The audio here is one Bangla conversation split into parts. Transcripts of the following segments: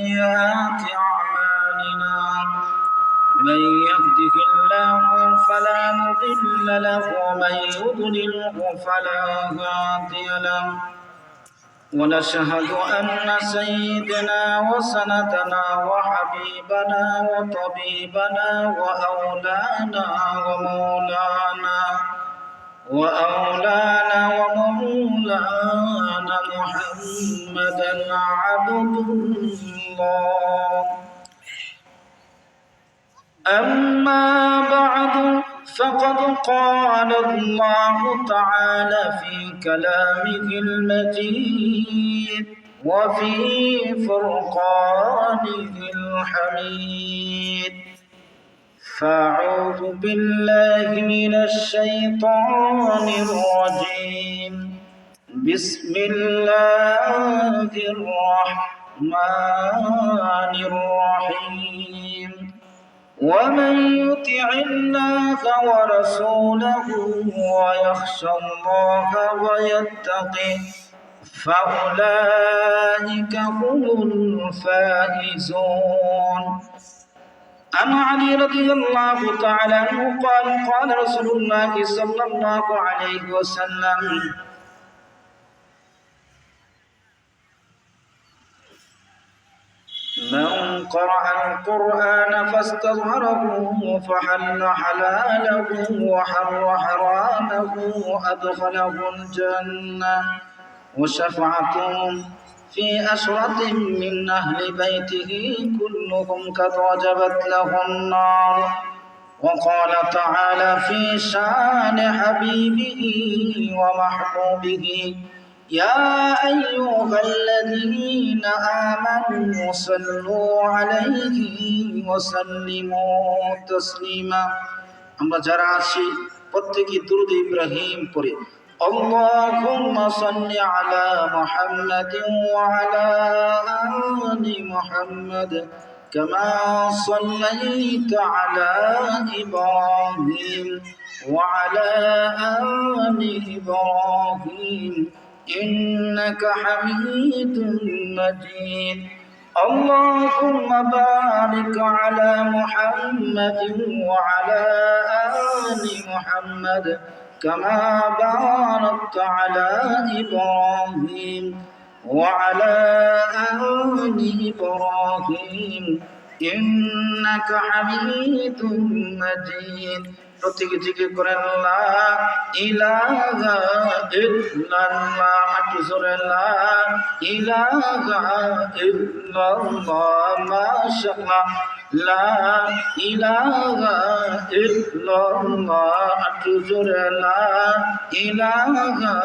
سيئات أعمالنا من يهده الله فلا مضل له ومن يضلله فلا هادي له ونشهد أن سيدنا وسندنا وحبيبنا وطبيبنا وأولانا ومولانا محمدا عبد الله. أما بعد فقد قال الله تعالى في كلامه المجيد وفي فرقانه الحميد. فأعوذ بالله من الشيطان الرجيم. بسم الله الرحمن الرحيم. ومن يطع الله ورسوله ويخشى الله ويتقه فأولئك هم الفائزون. عن علي رضي الله تعالى عنه قال قال رسول الله صلى الله عليه وسلم من قرأ القرآن فاستظهره فحل حلاله وحر حرامه أدخله الجنة وشفعتهم في أشرة من أهل بيته كلهم قد وجبت له النار. وقال تعالى في شان حبيبه ومحبوبه يا أيها الذين آمنوا صلوا عليه وسلموا تسليما. আমরা যারা আছি প্রত্যেকই দুরূদ ইব্রাহিম পড়ে اللهم صل على محمد وعلى آل محمد كما صليت على إبراهيم وعلى آل إبراهيم إنك حميد مجيد. اللهم بارك على محمد وعلى آل محمد كما باركت على إبراهيم وعلى آل إبراهيم إنك حميد مجيد. প্রত্যেকে জিকির করেন লা ইলাহা ইল্লাল্লাহ। একটু জোরে লা ইলাহা ইল্লাল্লাহ। মাশাআল্লাহ লা ইলাহা ইল্লাল্লাহ। একটু জোরে লা ইলাহা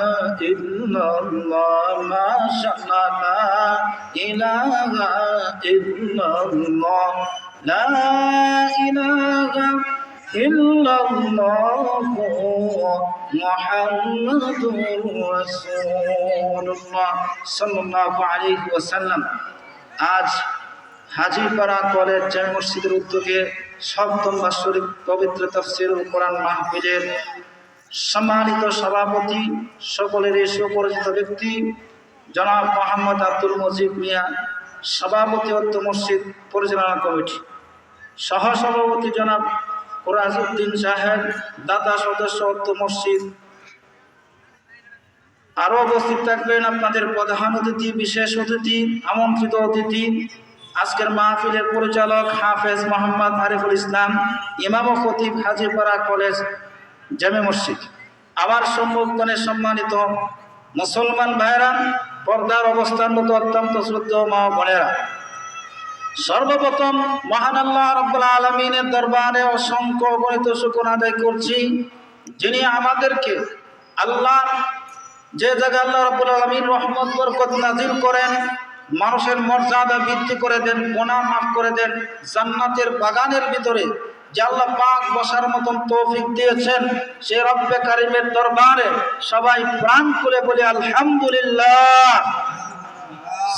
ইল্লাল্লাহ। মাশাআল্লাহ লা ইলাহা ইল্লাল্লাহ। লা ইলাহা ইল্লাল্লাহু মুহাম্মাদুর রাসূলুল্লাহ সাল্লাল্লাহু আলাইহি ওয়াসাল্লাম। আজ হাজীপাড়া কলেজ জামে মসজিদের উদ্যোগে সপ্তম বাৎসরিক পবিত্র তাফসীরুল কোরআন মাহফিলের সম্মানিত সভাপতি, সকলের সুপরিচিত ব্যক্তি জনাব মোহাম্মদ আব্দুল মজিদ মিয়া, সভাপতি অত্র মসজিদ পরিচালনা কমিটি, সহসভাপতি জনাব কোরআজউদ্দিন সাহেব, দাতা সদস্য অত্র মসজিদ। আরো উপস্থিত থাকবেন আপনাদের প্রধান অতিথি, বিশেষ অতিথি, আমন্ত্রিত অতিথি, আজকের মাহফিলের পরিচালক হাফেজ মোহাম্মদ আরিফুল ইসলাম, ইমাম ও খতিব হাজীপাড়া কলেজ জামে মসজিদ। আমার সম্মুখে সম্মানিত মুসলমান ভাইরা, পর্দার অবস্থানরত অত্যন্ত শ্রদ্ধেয় মা বোনেরা, সর্বপ্রথম মহান আল্লাহ রাব্বুল আলামিনের দরবারে অসংখ্য অগণিত শুকর আদায় করছি, যিনি আমাদেরকে আল্লাহ যে জায়গায় আল্লাহ রাব্বুল আলামিন রহমত বরকত নাজিল করেন, মানুষের মর্যাদা বৃদ্ধি করে দেন, গুনাহ মাফ করে দেন, জান্নাতের বাগানের ভিতরে যে আল্লাহ পাক বসার মতন তৌফিক দিয়েছেন, সে রব্বে কারিমের দরবারে সবাই প্রাণ খুলে বলি আলহামদুলিল্লাহ,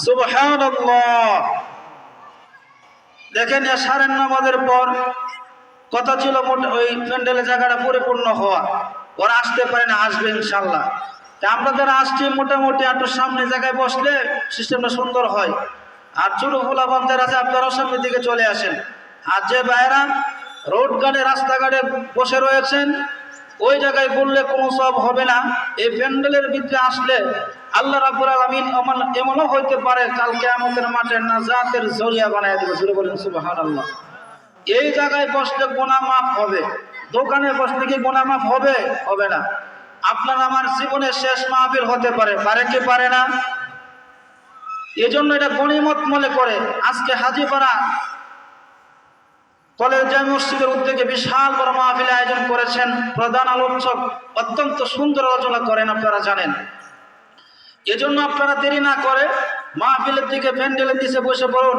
সুবহানাল্লাহ। দেখেন এশারের নামাজের পর কথা ছিল ওই প্যান্ডেলের জায়গাটা পরিপূর্ণ হওয়া, ওরা আসতে পারে না, আসবে ইনশাল্লাহ। তা আমরা যারা আসছি মোটামুটি একটু সামনে জায়গায় বসলে সিস্টেমটা সুন্দর হয়। আর ছোট ফুলাবান যারা আছে আপনারাও সামনের দিকে চলে আসেন। আর যে ভাইয়েরা রোড গার্ডে রাস্তাঘাটে বসে রয়েছেন ওই জায়গায় বললে কোনো সব হবে না। এই প্যান্ডেলের ভিতরে আসলে আল্লাহ রাব্বুল আলামিন এমনও হইতে পারে কালকে কিয়ামতের মাঠে নাজাতের জরিয়া বানায় দেবে। জোরে বলেন সুবহানাল্লাহ। এই জায়গায় বসলে গুনাহ মাফ হবে, দোকানে বসলে কি গুনাহ মাফ হবে? হবে না। আপনার আমার জীবনের শেষ মাহফিল হতে পারে, পারে কি পারে না? এজন্য এটা গনিমত মনে করে আজকে হাজীপাড়া কলেজ জামি মসজিদের উদ্যোগে বিশাল বড় মাহফিল আয়োজন করেছেন। প্রধান আলোচক অত্যন্ত সুন্দর আলোচনা করেন, আপনারা জানেন। এজন্য আপনারা দেরি না করে মাহফিলের দিকে প্যান্ডেলের নিচে বসে পড়ুন।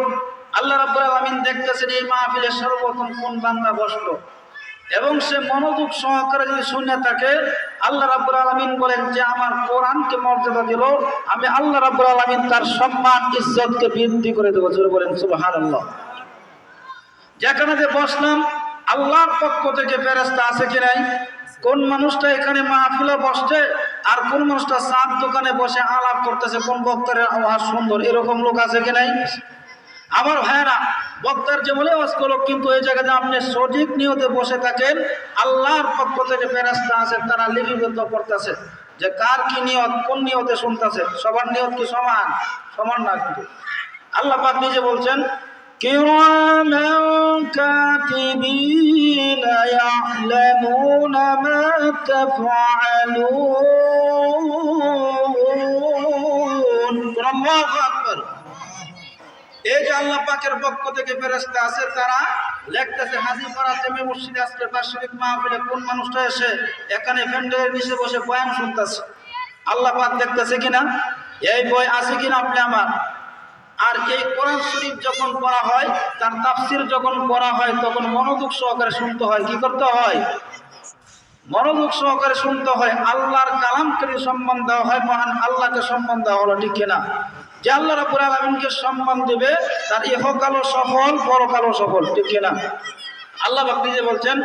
আল্লাহ রাব্বুল আলামিন দেখতেছেন এই মাহফিলে সর্বপ্রথম কোন বান্দা বসলো এবং সে মনোযোগ সহকারে যদি শুনে থাকে, আল্লাহ রাব্বুল আলামিন বলেন যে আমার কোরআনকে মর্যাদা দিল, আমি আল্লাহ রাব্বুল আলামিন তার সম্মান ইজ্জতকে বৃদ্ধি করে দেবো। জোরে বলেন সুবহানাল্লাহ। যেখানে যে বসলাম আল্লাহর পক্ষ থেকে ফেরেশতা আছে কি নাই? কোন মানুষটা এখানে মাহফিলে বসছে আর কোন মানুষটা চার দোকানে বসে আলাপ করতেছে কোন বক্তার আওয়াজ সুন্দর, এরকম লোক আছে কি নাই? আমার ভাইয়েরা, বক্তার যে বলে আওয়াজ করো, কিন্তু এই জায়গাতে আপনি সঠিক নিয়তে বসে থাকেন, আল্লাহর পক্ষ থেকে ফেরেশতা আছে, তারা লিপিবদ্ধ করতেছে যে কার কি নিয়ত, কোন নিয়তে শুনতেছে। সবার নিয়ত কি সমান? সমান না। কিন্তু আল্লাহ পাক নিজে বলছেন কিরামান কাতিবিনা ইয়ালামুনা মা তাফআলুন। আল্লাহু আকবার। এই যে আল্লাহ পাকের পক্ষ থেকে ফেরেশতা আছে, তারা লিখতেছে হাজীপাড়া জামি মসজিদে আজকে বার্ষিক মাহফিলে কোন মানুষটা এসে এখানে প্যান্ডেলের নিচে বসে বয়ান শুনতেছে। আল্লাহ পাক দেখতেছে কিনা, এই বই আছে কিনা আপনি আমার। আর এই কোরআন শরীফ যখন পড়া হয়, তার তাফসীর যখন পড়া হয়, তখন মনোযোগ সহকারে শুনতে হয়। কি করতে হয়? মনোযোগ সহকারে শুনতে হয়। আল্লাহর কালামকে সম্মান দেওয়া হয়, মহান আল্লাহকে সম্মান দেওয়া হলো, ঠিক কিনা? যে আল্লাহ রাব্বুল আলামিনকে সম্মান দিবে তার ইহকালও সফল, পরকালও সফল, ঠিক কিনা? আল্লাহ পাক নিজে বলছেন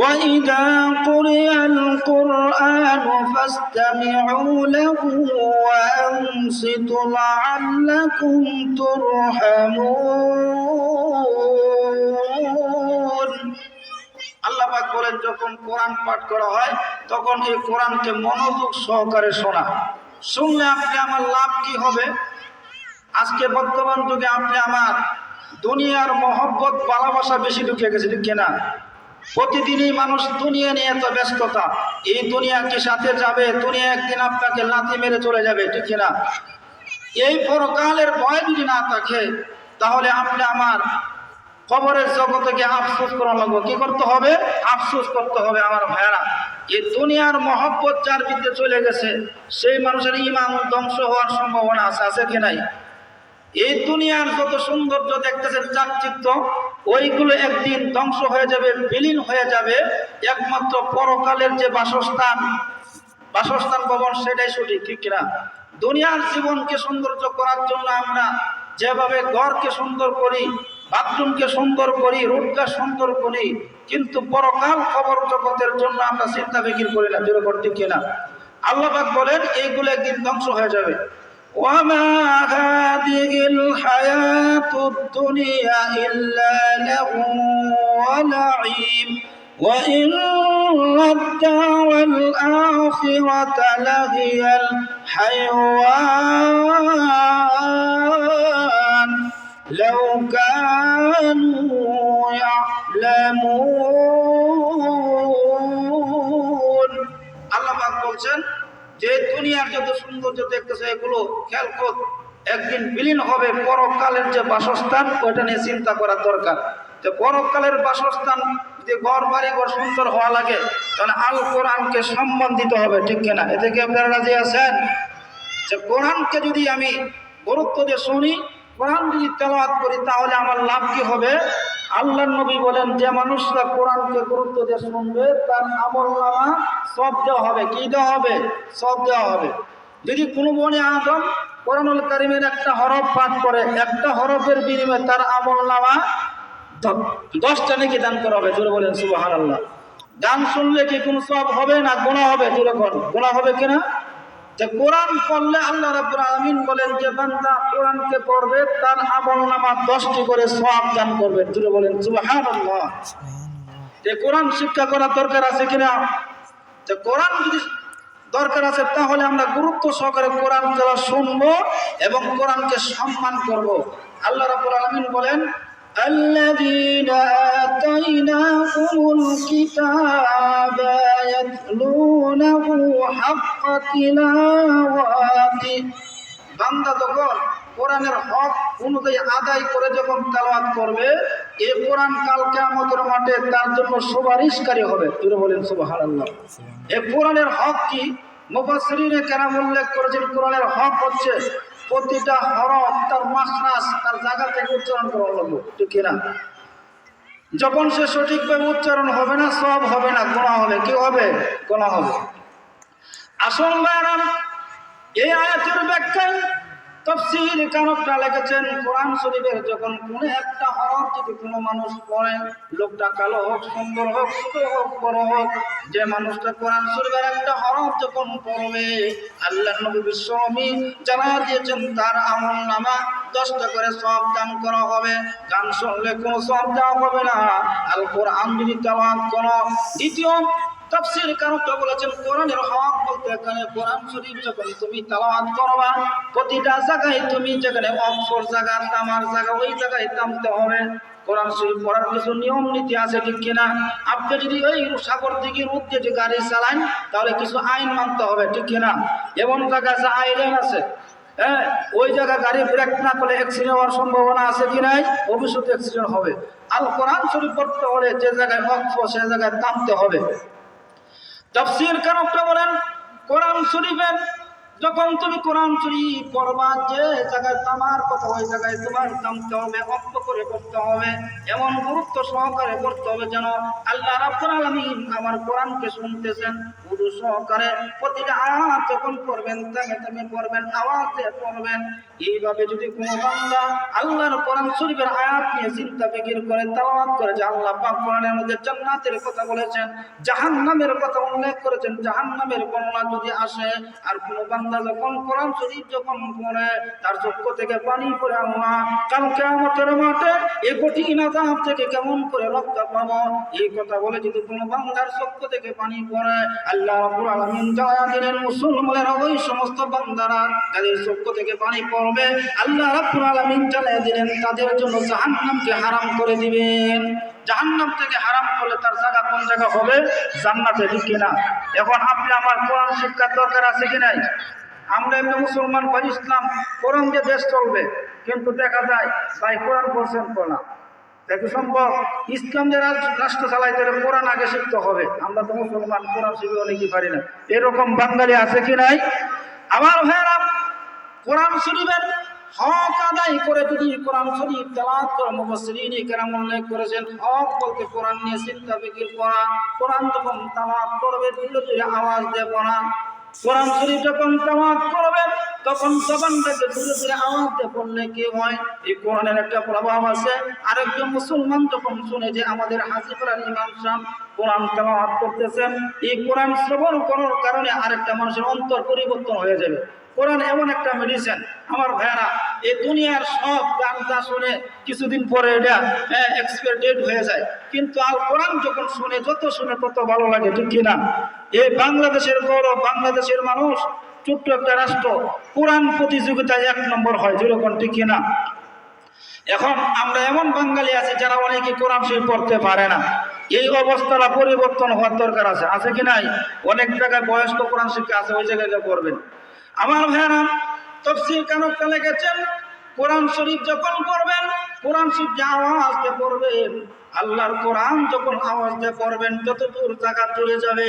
وَإِذَا قُرِئَ الْقُرْآنُ فَاسْتَمِعُوا لَهُ وَأَنصِتُوا لَعَلَّكُمْ تُرْحَمُونَ। আল্লাহ পাক বলেন যখন কোরআন পাঠ করা হয় তখন এই কোরআনকে মনোযোগ সহকারে শোনা। শুনলে আপনি আমার লাভ কি হবে? আজকে বর্তমান যুগে আপনি আমার দুনিয়ার মহব্বত ভালোবাসা বেশি ঢুকে গেছে, ঠিক কিনা? প্রতিদিনই মানুষ দুনিয়া নিয়ে তো ব্যস্ততা। এই দুনিয়া কি সাথে যাবে? দুনিয়া একদিন আপনাকে লাথি মেরে চলে যাবে, ঠিক কিনা? এই পরকালের ভয় যদি না থাকে তাহলে আপনি আমার কবরের জগতে আফসোস করা লাগবে। কি করতে হবে? আফসোস করতে হবে। আমার ভাইরা, এই দুনিয়ার মহব্বত যার ভিতরে চলে গেছে সেই মানুষের ঈমান ধ্বংস হওয়ার সম্ভাবনা আছে, আছে কি নাই? এই দুনিয়ার যত সৌন্দর্য দেখতেছেন, চাকচিক্য, ওইগুলো একদিন ধ্বংস হয়ে যাবে, বিলীন হয়ে যাবে। একমাত্র পরকালের যে বাসস্থান ভবন, সেটাই সঠিক, ঠিক কিনা? দুনিয়ার জীবনকে সৌন্দর্য করার জন্য আমরা যেভাবে ঘরকে সুন্দর করি, বাথরুমকে সুন্দর করি, রোডকে সুন্দর করি, কিন্তু পরকাল কবর জগতের জন্য আমরা চিন্তা ফিকির করি না। যেরকম, ঠিক কিনা? আল্লাহ পাক বলেন এইগুলো একদিন ধ্বংস হয়ে যাবে। وما هذه الحياة الدنيا إلا لهو ولعب وإن الدار الآخرة لهي الحيوان لو كانوا يعلمون। আল্লাহ পাক বলছেন যে দুনিয়ার যত সৌন্দর্য দেখতেছে এগুলো খেয়াল কর, একদিন বিলীন হবে। পরকালের যে বাসস্থান ওইটা নিয়ে চিন্তা করার দরকার। যে পরকালের বাসস্থান যদি ঘর বাড়ি ঘর সুন্দর হওয়া লাগে তাহলে আল কোরআনকে সম্মান দিতে হবে, ঠিক কিনা? এতে কি আপনারা রাজি আছেন? যে কোরআনকে যদি আমি গুরুত্ব দিয়ে শুনি, কোরআন যদি তেলাওয়াত করি, তাহলে আমার লাভ কি হবে? আল্লাহর নবী বলেন যে মানুষরা কোরআনকে গুরুত্ব দিয়ে শুনবে তার আমলনামা সব দেওয়া হবে। কি দেওয়া হবে? সব দেওয়া হবে। যদি কোনো বনি আদম কোরআনুল কারীমের একটা হরফ পাঠ করে, একটা হরফের বিনিময়ে তার আমলনামা 10টা নেকি দান করা হবে। জোরে বলেন সুবহানাল্লাহ। গান শুনলে কি কোনো সব হবে না গুনাহ হবে? জোরে বলেন, গুনাহ হবে কিনা? যে কোরআন পড়লে আল্লাহ রাব্বুল আলামিন বলেন যে বান্দা কোরআনকে পড়বে তার আমলনামা 10টি করে সওয়াব দান করবে। জোরে বলেন সুবহানাল্লাহ। যে কোরআন শিক্ষা করার দরকার আছে কিনা? যে কোরআন যদি দরকার আছে তাহলে আমরা গুরুত্ব সহকারে কোরআন তেলাওয়াত শুনবো এবং কোরআনকে সম্মান করব। আল্লাহ রাব্বুল আলামিন বলেন আল্লাযীনা আতাইনাহুমুল কিতাবা ইয়াতলুনাহু হাক্কা তিলাওয়াতি। বান্দা যখন কোরআনের হক অনুযায়ী আদায় করে যখন তেলাওয়াত করবে, এই কোরআন কাল কিয়ামতের মাঠে তার জন্য সুপারিশকারী হবে। তুই বলেন সুবহানাল্লাহ। এই কোরআনের হক কি? মুফাসসিরিনে কেরাম উল্লেখ করেছেন কোরআনের হক হচ্ছে প্রতিটা হরফ তার মাখরাজ তার জায়গা থেকে উচ্চারণ করা লাগবে, ঠিক কিনা? যখন সে সঠিকভাবে উচ্চারণ হবে না, সওয়াব হবে না, গুনাহ হবে। কি হবে? গুনাহ হবে। আসল ভাইরা, এই আয়াতের ব্যাখ্যায় তাফসীর কারকরা লিখেছেন কোরআন শরীফের যখন কোনো একটা হরফ যদি কোনো মানুষ পড়ে, লোকটা কালো হোক, সুন্দর হোক, ছোট হোক, বড় হোক, যে মানুষটা কোরআন শরীফের একটা হরফ যখন পড়বে, আল্লাহর নবী বিশ্বনবী জানা দিয়েছেন তার আমলনামা 10টা করে সওয়াব দান করা হবে। গান শুনলে কোনো সওয়াব দেওয়া হবে না, আল কোরআন যদি তেলাওয়াত করো। দ্বিতীয় তাফসীর কারকরা বলেছেন কোরআনের হক বলতে এখানে কোরআন শরীফ যখন তুমি তেলাওয়াত করবা, প্রতিটা জায়গায় তুমি যেখানে অক্ষর জায়গা, তামার জায়গা, ওই জায়গায় থামতে হবে। কোরআন শরীফ পড়ার কিছু নিয়ম নীতি আছে, ঠিক কিনা? আপনি যদি ওই সাগর দিকে উঠতে যে গাড়ি চালান তাহলে কিছু আইন মানতে হবে, ঠিক কিনা? এমন জায়গা আছে, আইন আছে, হ্যাঁ, ওই জায়গা গাড়ি ব্রেক না করলে অ্যাক্সিডেন্ট হওয়ার সম্ভাবনা আছে কি নাই? ভবিষ্যতে অ্যাক্সিডেন্ট হবে। আল কোরআন শরীফ পড়তে হলে যে জায়গায় অক্ষর সে জায়গায় থামতে হবে। তাফসীর কারকরা বলেন কোরআন শরীফের যখন তুমি কোরআন শরীফ পড়বা, যে জায়গায় থামার কথা ওই জায়গায় তোমার থামতে হবে, অক্ষ করে পড়তে হবে, এমন গুরুত্ব সহকারে পড়তে হবে যেন আল্লাহ রাব্বুল আলামিন আমার কোরআনকে শুনতেছেন। উদু সহকারে প্রতিটা আয়াত যখন পড়বেন থেমে থেমে পড়বেন, আওয়াজে পড়বেন। এইভাবে যদি কোনো বান্দা আল্লাহর কোরআন শরীফের আয়াত নিয়ে চিন্তা ফিকির করে তেলাওয়াত করে, যে আল্লাহ পাক কোরআনের মধ্যে জান্নাতের কথা বলেছেন, জাহান্নামের কথা উল্লেখ করেছেন, জাহান্নামের বর্ণনা যদি আসে, আর কোনো বান্দা যখন কোরআন শরীফ যখন পড়ে তার চক্ষু থেকে পানি পড়ে, আল্লাহ কাল কিয়ামতের মাঠে এই কঠিন আযাব থেকে কেমন করে রক্ষা পাবো, এই কথা বলে যদি কোনো বান্দার চক্ষু থেকে পানি পড়ে, আল্লাহ রাব্বুল আলামিন জানায়া দিলেন মুসলমানের ওই সমস্ত বান্দারা যাদের চক্ষু থেকে পানি পড়বে, আল্লাহ রাব্বুল আলামিন জানায়া দিলেন তাদের জন্য জাহান্নামকে হারাম করে দিবেন। জাহান্নাম থেকে হারাম করলে তার জায়গা কোন জায়গা হবে? জান্নাতে, ঠিক কিনা? এখন আপনি আমার কোরআন শিক্ষার দরকার আছে কি নাই? আমরা এমনি মুসলমান ভাই, ইসলাম কোরআন দিয়ে দেশ চলবে, কিন্তু দেখা যায় ভাই কোরআন পড়ছেন না, দেখো সম্ভব? ইসলাম যে রাষ্ট্র চালাইতে হলে কোরআন আগে শিখতে হবে। আমরা তো মুসলমান, কোরআন শিখে অনেকই পারি না, এরকম বাঙালি আছে কি নাই? আমার ভাইয়েরা, কোরআন শরীফের হক আদায় করে যদি কোরআন শরীফ তেলাওয়াত করে, মুফাসসিরিনে কেরাম উল্লেখ করেছেন হক বলতে কোরআন নিয়ে চিন্তা ফিকির করা, কোরআন যখন তেলাওয়াত করবে ধীরে ধীরে আওয়াজ দিয়ে পড়া, কোরআন শরীফ যখন তেলাওয়াত করবে তখন জবানটাকে ধীরে ধীরে আওয়াজ দিয়ে পড়লে কি হয়? এই কোরআনের একটা প্রভাব আছে। আরেকজন মুসলমান যখন শুনে যে আমাদের হাজীপুরার ইমাম সাহেব কোরআন তেলাওয়াত করতেছেন, এই কোরআন শ্রবণ করার কারণে আরেকটা মানুষের অন্তর পরিবর্তন হয়ে যাবে। কোরআন এমন একটা মেডিসিন আমার ভাইয়ারা, এই দুনিয়ার সব গান যা শুনে কিছুদিন পরে এটা এক্সপায়ার ডেট হয়ে যায়, কিন্তু আল কোরআন যখন শুনে, যত শুনে তত ভালো লাগে, ঠিক কিনা? এই বাংলাদেশের গৌরব, বাংলাদেশের মানুষ ছোট্ট একটা রাষ্ট্র, কোরআন প্রতিযোগিতায় 1 নম্বর হয়, যেরকম, ঠিক কিনা? এখন আমরা এমন বাঙালি আছি যারা অনেকে কোরআন শরীফ পড়তে পারে না। এই অবস্থাটা পরিবর্তন হওয়ার দরকার আছে কি নাই? অনেক জায়গায় বয়স্ক কোরআন শিক্ষা আছে, ওই জায়গায় পড়বেন। আমার ভাইরা, তাফসীর কারকরা লিখেছেন কোরআন শরীফ যখন পড়বেন, কোরআন শরীফ যে আওয়াজ দিয়ে পড়বেন, আল্লাহর কোরআন যখন আওয়াজ দিয়ে পড়বেন যত দূর জায়গা চলে যাবে,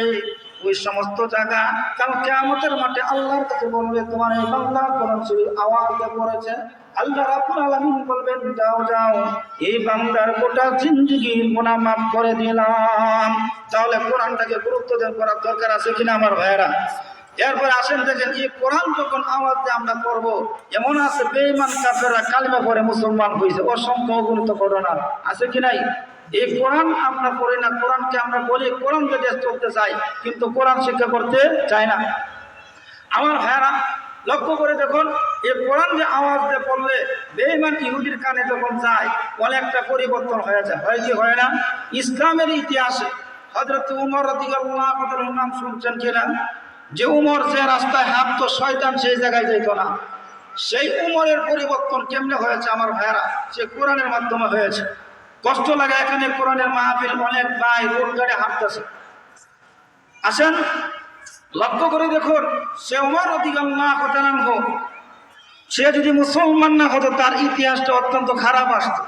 ওই সমস্ত জায়গা কাল কিয়ামতের মাঠে আল্লাহর কাছে বলবে তোমার এই বান্দা কোরআন শরীফ আওয়াজ দিয়ে পড়েছে। আল্লাহ রাব্বুল আলামিন বলবেন যাও যাও, এই বান্দার গোটা জিন্দেগির গুনাহ মাফ করে দিলাম। তাহলে কোরআনটাকে গুরুত্ব দেওয়ার করার দরকার আছে কিনা আমার ভাইয়েরা? এরপর আসেন দেখেন, এই কোরআন যখন আওয়াজ দিয়ে আমরা পড়বো, এমন আছে বেঈমান কাফেররা কালিমা পড়ে মুসলমান হয়েছে, অসংখ্য অগণিত ঘটনা আছে কি নাই? এই কোরআন আমরা পড়ি না, কোরআনকে আমরা বলি কোরআন যে দেশ চলতে চাই, কিন্তু কোরআন শিক্ষা করতে চাই না। আমার ভাইয়ারা লক্ষ্য করে দেখুন, এই কোরআন যে আওয়াজ দিয়ে পড়লে বেঈমান ইহুদির কানে যখন যায় অনেকটা পরিবর্তন হয়ে যায়, হয় কি হয় না? ইসলামের ইতিহাসে হযরত উমর রাদিয়াল্লাহু তাআলার নাম শুনছেন কিনা? যে উমর যে রাস্তায় হাঁটতো শয়তান সেই জায়গায় যেত না, সেই উমরের পরিবর্তন কেমনে হয়েছে আমার ভাইয়ারা? সে কোরআনের মাধ্যমে হয়েছে। কষ্ট লাগে, এখানে কোরআনের মাহফিল, অনেক ভাই রোড গাড়ি হাঁটতেছে, আসেন লক্ষ্য করে দেখুন, সে উমর রাদিয়াল্লাহু তাআলা হোক, সে যদি মুসলমান না হতো তার ইতিহাসটা অত্যন্ত খারাপ আসতো।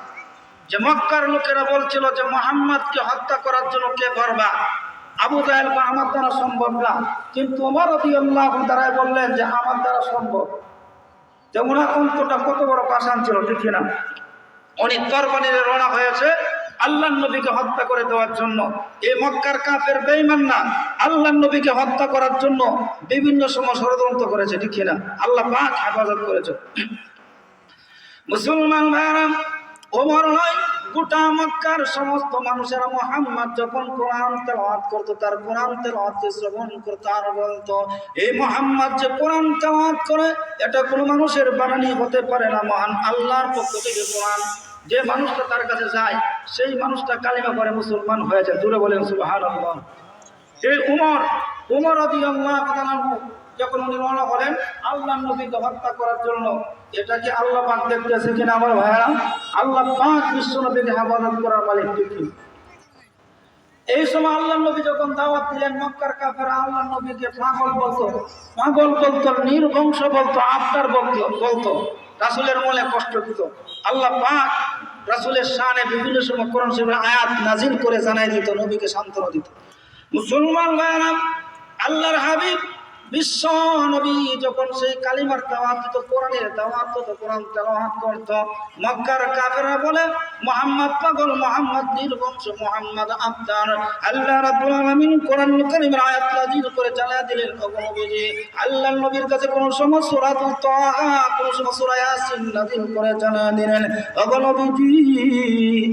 যে মক্কার লোকেরা বলছিল যে মুহাম্মদকে হত্যা করার জন্য কে করবা? আবু জাহেল বা আমার দ্বারা সম্ভব না, কিন্তু উমর রাদিয়াল্লাহু তাআলা বললেন যে আমার দ্বারা সম্ভব। যে ওনার অন্তরটা কত বড় পাষাণ ছিল, ঠিক না? উনি তরবারিতে রওনা হয়েছে আল্লাহর নবীকে হত্যা করে দেওয়ার জন্য। এই মক্কার কাফের বেঈমান না, আল্লাহর নবীকে হত্যা করার জন্য বিভিন্ন সময় ষড়যন্ত্র করেছে, ঠিক না? আল্লাহ পাক হেফাজত করেছে। মুসলমান ভাইরা, ওমর নয়, গোটা মক্কার সমস্ত মানুষেরা মুহাম্মদ যখন কোরআন তেলাওয়াত করতো, তার কোরআন তেলাওয়াতকে শ্রবণ করতো আর বলতো, এই মুহাম্মদ যে কোরআন তেলাওয়াত করে এটা কোনো মানুষের বানানি হতে পারে না, মহান আল্লাহর পক্ষ থেকে কোরআন। যে মানুষটা তার কাছে যায় সেই মানুষটা কালিমা পড়ে মুসলমান হয়ে যায়। জোরে বলেন সুবহানাল্লাহ। এই উমর রাদিয়াল্লাহু তাআলা যখন উনি রওনা হলেন আল্লাহর নবীকে হত্যা করার জন্য, এটা কি আল্লাহ পাক দেখতেছে কিনা আমার ভাইরা? আল্লাহ পাক বিশ্ব নবীকে হেফাজত করার মালিক, ঠিক। এই সময় আল্লাহর নবী যখন দাওয়াত দিলেন, মক্কার কাফেররা আল্লাহর নবীকে পাগল বলতো, নির্বংশ বলতো, আফতার বলতো, রাসূলের মনে কষ্ট দিত। আল্লাহ পাক রাসূলের শানে বিভিন্ন সময় কোরআন শরীফের আয়াত নাজিল করে জানাই দিত, নবীকে সান্ত্বনা দিত। মুসলমান ভাইরা, আল্লাহর হাবিব বিশ্ব নবী যখন সেই কালিমার দাওয়াত দিত, কোরআনের দাওয়াত দিত, কোরআন তেলাওয়াত করত, মক্কার কাফেররা বলে মুহাম্মদ পাগল, মুহাম্মদ নির্বংশ, মুহাম্মদ আফতার। আল্লাহ রাব্বুল আলামিন কোরআনুল কারীমের আয়াত নাযিল করে জানায়া দিলেন, ওগো নবীজি, আল্লাহর নবীর কাছে কোন সময় সূরাতুল তাহা, কোন সময় সূরা ইয়াসিন নাযিল করে জানায়া দিলেন, ওগো নবীজি,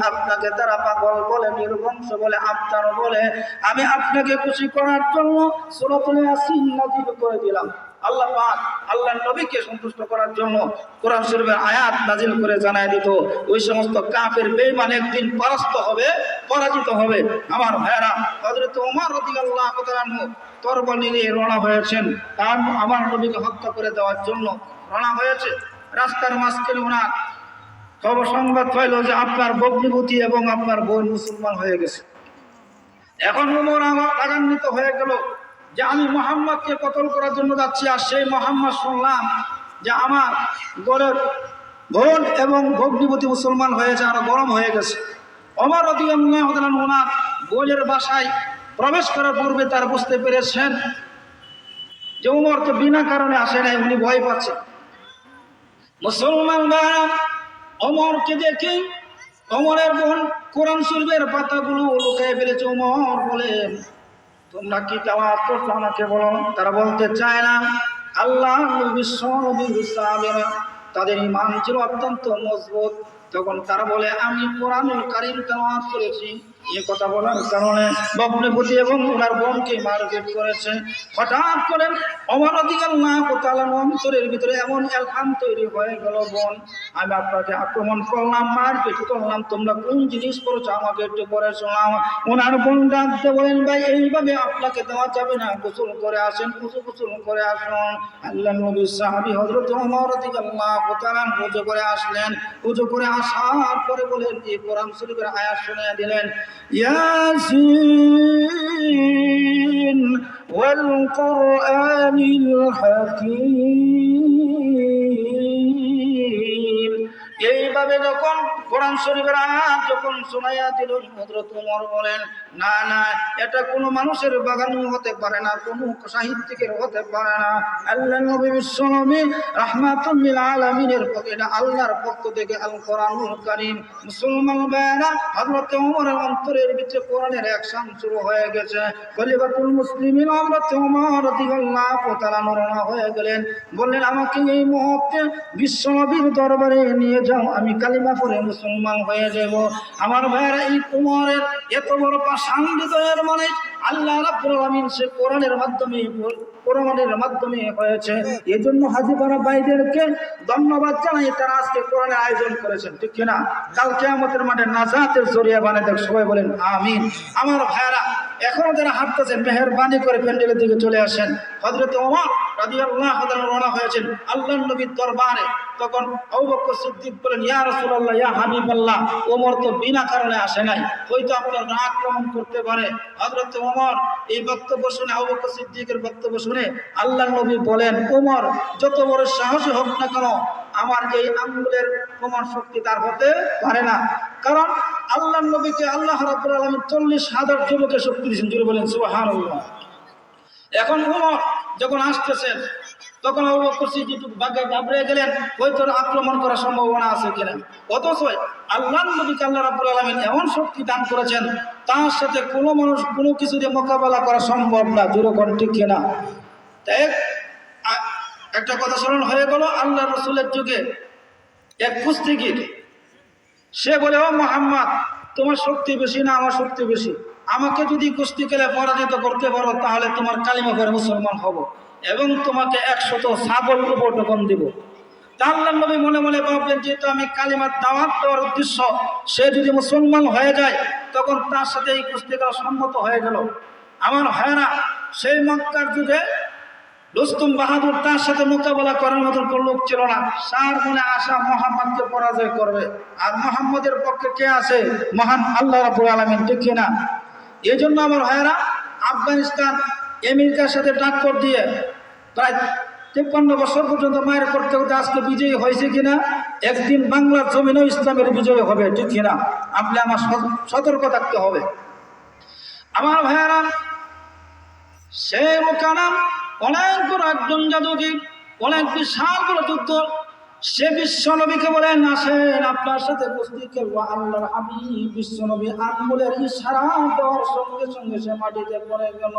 আপনাকে তারা পাগল বলে, নির্বংশ বলে, আফতার বলে, আমি আপনাকে খুশি করার জন্য সূরাতুল ইয়াসিন নাযিল করে দিলাম। আল্লাহ পাক আল্লাহর নবীকে সন্তুষ্ট করার জন্য কোরআন শরীফের আয়াত নাজিল করে জানায় দিত। ওই সমস্ত কাফের বেঈমান একদিন পরাস্ত হবে, পরাজিত হবে। আমার ভাইরা, হযরত ওমর রাদিয়াল্লাহু তাআলা তরবারি নিয়ে রওনা হয়েছেন, তার আমার নবীকে হত্যা করে দেওয়ার জন্য রওনা হয়েছে। রাস্তার মাঝখানে ওনার খবর সংবাদ পাইল যে আপনার ভগ্নিপতি এবং আপনার বোন মুসলমান হয়ে গেছে। এখন ওমর রাগান্বিত হয়ে গেল যে আমি মুহাম্মদকে কতল করার জন্য যাচ্ছি, আর সেই মুহাম্মদ শুনলাম যে আমার ঘরের বোন এবং ভগ্নিপতি মুসলমান হয়েছে, আর গরম হয়ে গেছে। ওমর রাদিয়াল্লাহু তাআলা ওনার বোনের বাসায় প্রবেশ করার পূর্বে তার বুঝতে পেরেছেন যে ওমর তো বিনা কারণে আসে নাই, উনি ভয় পাচ্ছেন। মুসলমান ভাইরা, ওমরকে দেখে ওমরের বোন কোরআন শরীফের পাতাগুলো লুকিয়ে ফেলেছে। ওমর বলেন, তোমরা কি তেলাওয়াত করছো আমাকে বলো। তারা বলতে চায় না। আল্লাহ বিশ্ব নবীর সাহাবীরা তাদের ঈমান ছিল অত্যন্ত মজবুত। তখন তারা বলে, আমি কোরআনুল কারীম তেলাওয়াত করেছি। এই কথা বলার কারণে ভগ্নিপতি এবং ওনার বোনকে মারপিট করেছে। হঠাৎ করে ওমর রাদিয়াল্লাহু তাআলার অন্তরের ভিতরে এমন ইলহাম তৈরি হয়ে গেল, বোন, আমি আপনাকে আক্রমণ করলাম, মারপিট করলাম, তোমরা কোন জিনিস করেছো আমাকে একটু পরে শোনাও। ওনার বোন ডাকতে বলেন, ভাই এইভাবে আপনাকে দেওয়া যাবে না, গোসল করে আসেন, গোসল করে আসুন। আল্লাহর নবী সাহাবী হযরত ওমর রাদিয়াল্লাহু তাআলা ওযু করে আসলেন। ওযু করে আসার পরে বলেন, এই কোরআন শরীফের আয়াত শুনিয়ে দিলেন, ইয়াসিন ওয়াল কুরআনিল হাকীম। এইভাবে যখন কোরআন শরীফের আয়াত যখন শোনাইয়া দিল, হযরত ওমর বলেন, না না, এটা কোনো মানুষের বাগানও হতে পারে না, কোনো সাহিত্যিকের হতে পারে না। আল্লাহর নবী বিশ্ব নবী রাহমাতুল লিল আলামিনের পক্ষ, এটা আল্লাহর পক্ষ থেকে আল কোরআনুল কারীম। মুসলমান ভাইরা, হযরত ওমরের অন্তরের ভিতরে কোরআনের অ্যাকশন শুরু হয়ে গেছে। খলিফাতুল মুসলিমিন হযরত ওমর রাদিয়াল্লাহু তাআলা রওনা হয়ে গেলেন, বললেন, আমাকে এই মুহূর্তে বিশ্ব নবীর দরবারে নিয়ে যাও, আমি কালিমা পড়ে মুসলমান হয়ে যাব। আমার ভাইরা, এই ওমরের এত বড় শান্তিত এর মানে আল্লাহ রাব্বুল আলামিন সে কোরআনের মাধ্যমে হয়েছে। এই জন্য হাজীপাড়া ভাইদেরকে ধন্যবাদ জানাই, তারা আজকে কোরআনের আয়োজন করেছেন, ঠিক কিনা? কাল কিয়ামতের মাঠে নাজাতের জরিয়া বানিয়ে দেখ, সবাই বলেন আমিন। আমার ভাইরা এখনো যারা হাঁটতেছেন মেহেরবানি করে প্যান্ডেলের দিকে চলে আসেন। হযরত ওমর রাদিয়াল্লাহু তাআলা রওনা হয়েছেন আল্লাহর নবীর দরবারে। তখন আবু বকর সিদ্দিক বলেন, ইয়া রাসূলুল্লাহ, ইয়া হাবিবাল্লাহ, ওমর তো বিনা কারণে আসে নাই, হয়তো আপনার আক্রমণ করতে পারে। হযরত ওমর এই বক্তব্য শুনে, আবু বকর সিদ্দিকের বক্তব্য শুনে আল্লাহর নবী বলেন, ওমর যত বড় সাহসী হোক না কেন, আমার এই আঙ্গুলের প্রমাণ শক্তি তার হতে পারে না। কারণ আল্লাহর নবীকে আল্লাহ রাব্বুল আলামিন 40,000 যুবকের শক্তি দিয়েছেন। জোরে বলেন সুবহানাল্লাহ। এখন ওমর যখন আসতেছেন, তখন আবু বকর সিদ্দিক বাগে ঘাবড়ে গেলেন, হয়তো আক্রমণ করার সম্ভাবনা আছে কিনা। অথচ আল্লাহর নবীকে আল্লাহ রাব্বুল আলামিন এমন শক্তি দান করেছেন, তার সাথে কোনো মানুষ কোনো কিছু দিয়ে মোকাবেলা করা সম্ভব না। জোরে করে ঠিক কিনা? তাই একটা কথা স্মরণ হয়ে গেল, আল্লাহ রসুলের যুগে এক কুস্তিগীর, সে বলে, ও মুহাম্মদ, তোমার শক্তি বেশি না আমার শক্তি বেশি? আমাকে যদি কুস্তি খেলে পরাজিত করতে পারো তাহলে তোমার কালিমা পড়ে মুসলমান হব এবং তোমাকে 100 ছাগল উপটকন দিব। তা আল্লাহর নবী মনে মনে ভাবলেন, যেহেতু আমি কালিমার দাওয়াত দেওয়ার উদ্দেশ্য, সে যদি মুসলমান হয়ে যায় তখন তার সাথে এই কুস্তি করা সম্মত হয়ে গেল। আমার ভাইরা, সেই মক্কার যুগে রুস্তম বাহাদুর তার সাথে মোকাবেলা করার মতো কোনো লোক ছিল না। তার মনে আশা মুহাম্মদকে পরাজয় করবে, আর মুহাম্মদের পক্ষে কে আছে? মহান আল্লাহ রাব্বুল আলামিন, ঠিক কিনা? এই জন্য আমার ভাইয়েরা, আফগানিস্তান আমেরিকার সাথে টাক্কর দিয়ে প্রায় 53 বছর পর্যন্ত মায়ের করতে করতে আজকে বিজয়ী হয়েছে কিনা? একদিন বাংলার জমিনেও ইসলামের বিজয় হবে, ঠিক কিনা? আপনি আমার সতর্ক থাকতে হবে। আমার ভাইয়েরা, সে মোকানাম অনেক বড় একজন জাদুকর, অনেক বিশাল বড় যুদ্ধ। সে বিশ্ব নবীকে বলেন, আসেন আপনার সাথে কুস্তি খেলবো। আল্লাহর হাবিব বিশ্ব নবী আঙ্গুলের ইশারা দেওয়ার সঙ্গে সঙ্গে সে মাটিতে পড়ে গেল।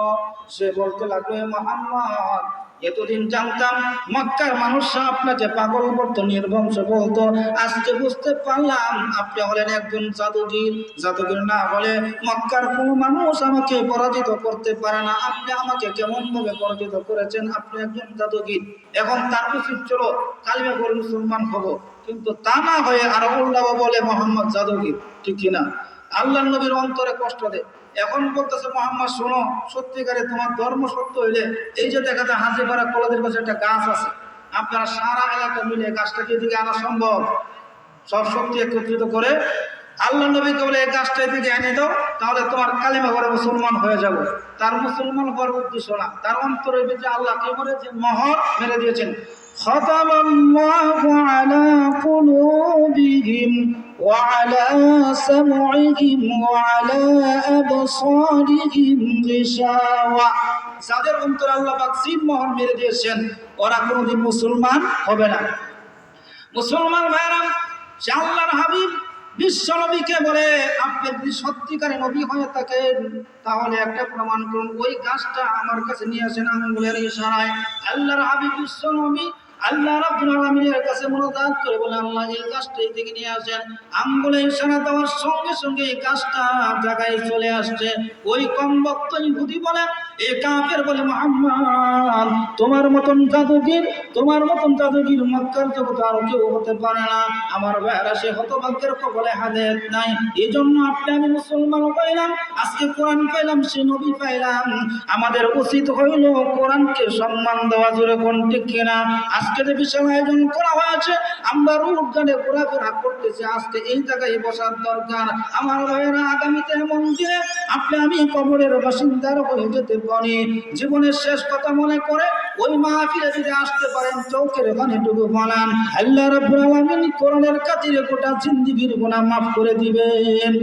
সে বলতে লাগলো, মুহাম্মদ, এতদিন জানতাম মক্কার মানুষরা আপনাকে পাগল বলতো, নির্বংশ বলতো, আজকে বুঝতে পারলাম আপনি হলেন একজন জাদুকর। জাদুকর না বলে মক্কার কোনো মানুষ আমাকে পরাজিত করতে পারে না। আপনি আমাকে কেমন ভাবে পরাজিত করেছেন? আপনি একজন জাদুকর। এখন তার উচিত ছিল কালিমা পড়ে মুসলমান হব, কিন্তু তা না হয়ে আর উল্লাহ বলে মোহাম্মদ জাদুকর, ঠিক কিনা? আল্লাহর নবীর অন্তরে কষ্ট দেয়। এখন বলতেছে, মুহাম্মদ শোনো, সত্যিকারে তোমার ধর্ম সত্য হইলে এই যে দেখা যায় হাজীপাড়া কলেজের পাশে একটা গাছ আছে, আপনারা সারা এলাকা মিলে গাছটাকে এদিকে আনা সম্ভব? সব শক্তি একত্রিত করে আল্লাহ নবীকে বলে, এই গাছটা এদিকে এনে দাও, তাহলে তোমার কালিমা পড়ে মুসলমান হয়ে যাব। তার মুসলমান হওয়ার উদ্দেশ্য না, তার অন্তরের ভিতরে আল্লাহ কি করে যে মোহর মেরে দিয়েছেন। খতামাল্লাহু আলা কুলুবিহিম ওয়া আলা সামঈহিম ওয়া আলা আবসারিহিম গিশাওয়া। যাদের অন্তরে আল্লাহ পাক জিন মোহর মেরে দিয়েছেন, ওরা কোনোদিন মুসলমান হবে না। মুসলমান ভাইরা, আল্লাহর হাবিব বিশ্ব নবীকে বলে, আপনি যদি সত্যিকারে নবী হয়ে থাকেন তাহলে একটা প্রমাণ করুন, ওই গাছটা আমার কাছে নিয়ে আসেন আঙ্গুলের ইশারায়। আল্লাহর হাবিব বিশ্ব নবী আল্লাহ রাব্বুল আলামিনের কাছে মুনাজাত করে বলে, আল্লাহ এই গাছটা এই দিকে নিয়ে আসেন। আঙ্গুলে ইশারা দেওয়ার সঙ্গে সঙ্গে এই গাছটা জায়গায় চলে আসছে। ওই কমবক্ত ইহুদি বলে, এই কাফের বলে, মুহাম্মদ, তোমার মতন জাদুগির মক্কার জগতে আর কেউ হতে পারে না। আমার ভাইরা, সে হতভাগ্যের কবলে হাদিয়াত নাই। এই জন্য আপনি আমি মুসলমান পাইলাম, আজকে কোরআন পাইলাম, সে নবী পাইলাম। আমাদের উচিত হইল কোরআনকে সম্মান দেওয়া। জোরে কোন ঠিক কিনা? আজকে যে বিশাল আয়োজন করা হয়েছে, আমরা রূপ গানে ঘোরাফেরা করতেছি, আজকে এই জায়গায় বসার দরকার। আমার ভাইয়েরা, আগামীতে এমন দিনে আপনি আমি কবরের বাসিন্দার হয়ে যেতে পারি। জীবনের শেষ কথা মনে করে ওই মাহফিলে যদি আসতে পারেন, চৌকের পানিটুকু বলান, আল্লাহ রাব্বুল আলামিন কোরআনের খাতিরে গোটা জিন্দেগির গুনাহ মাফ করে দিবেন।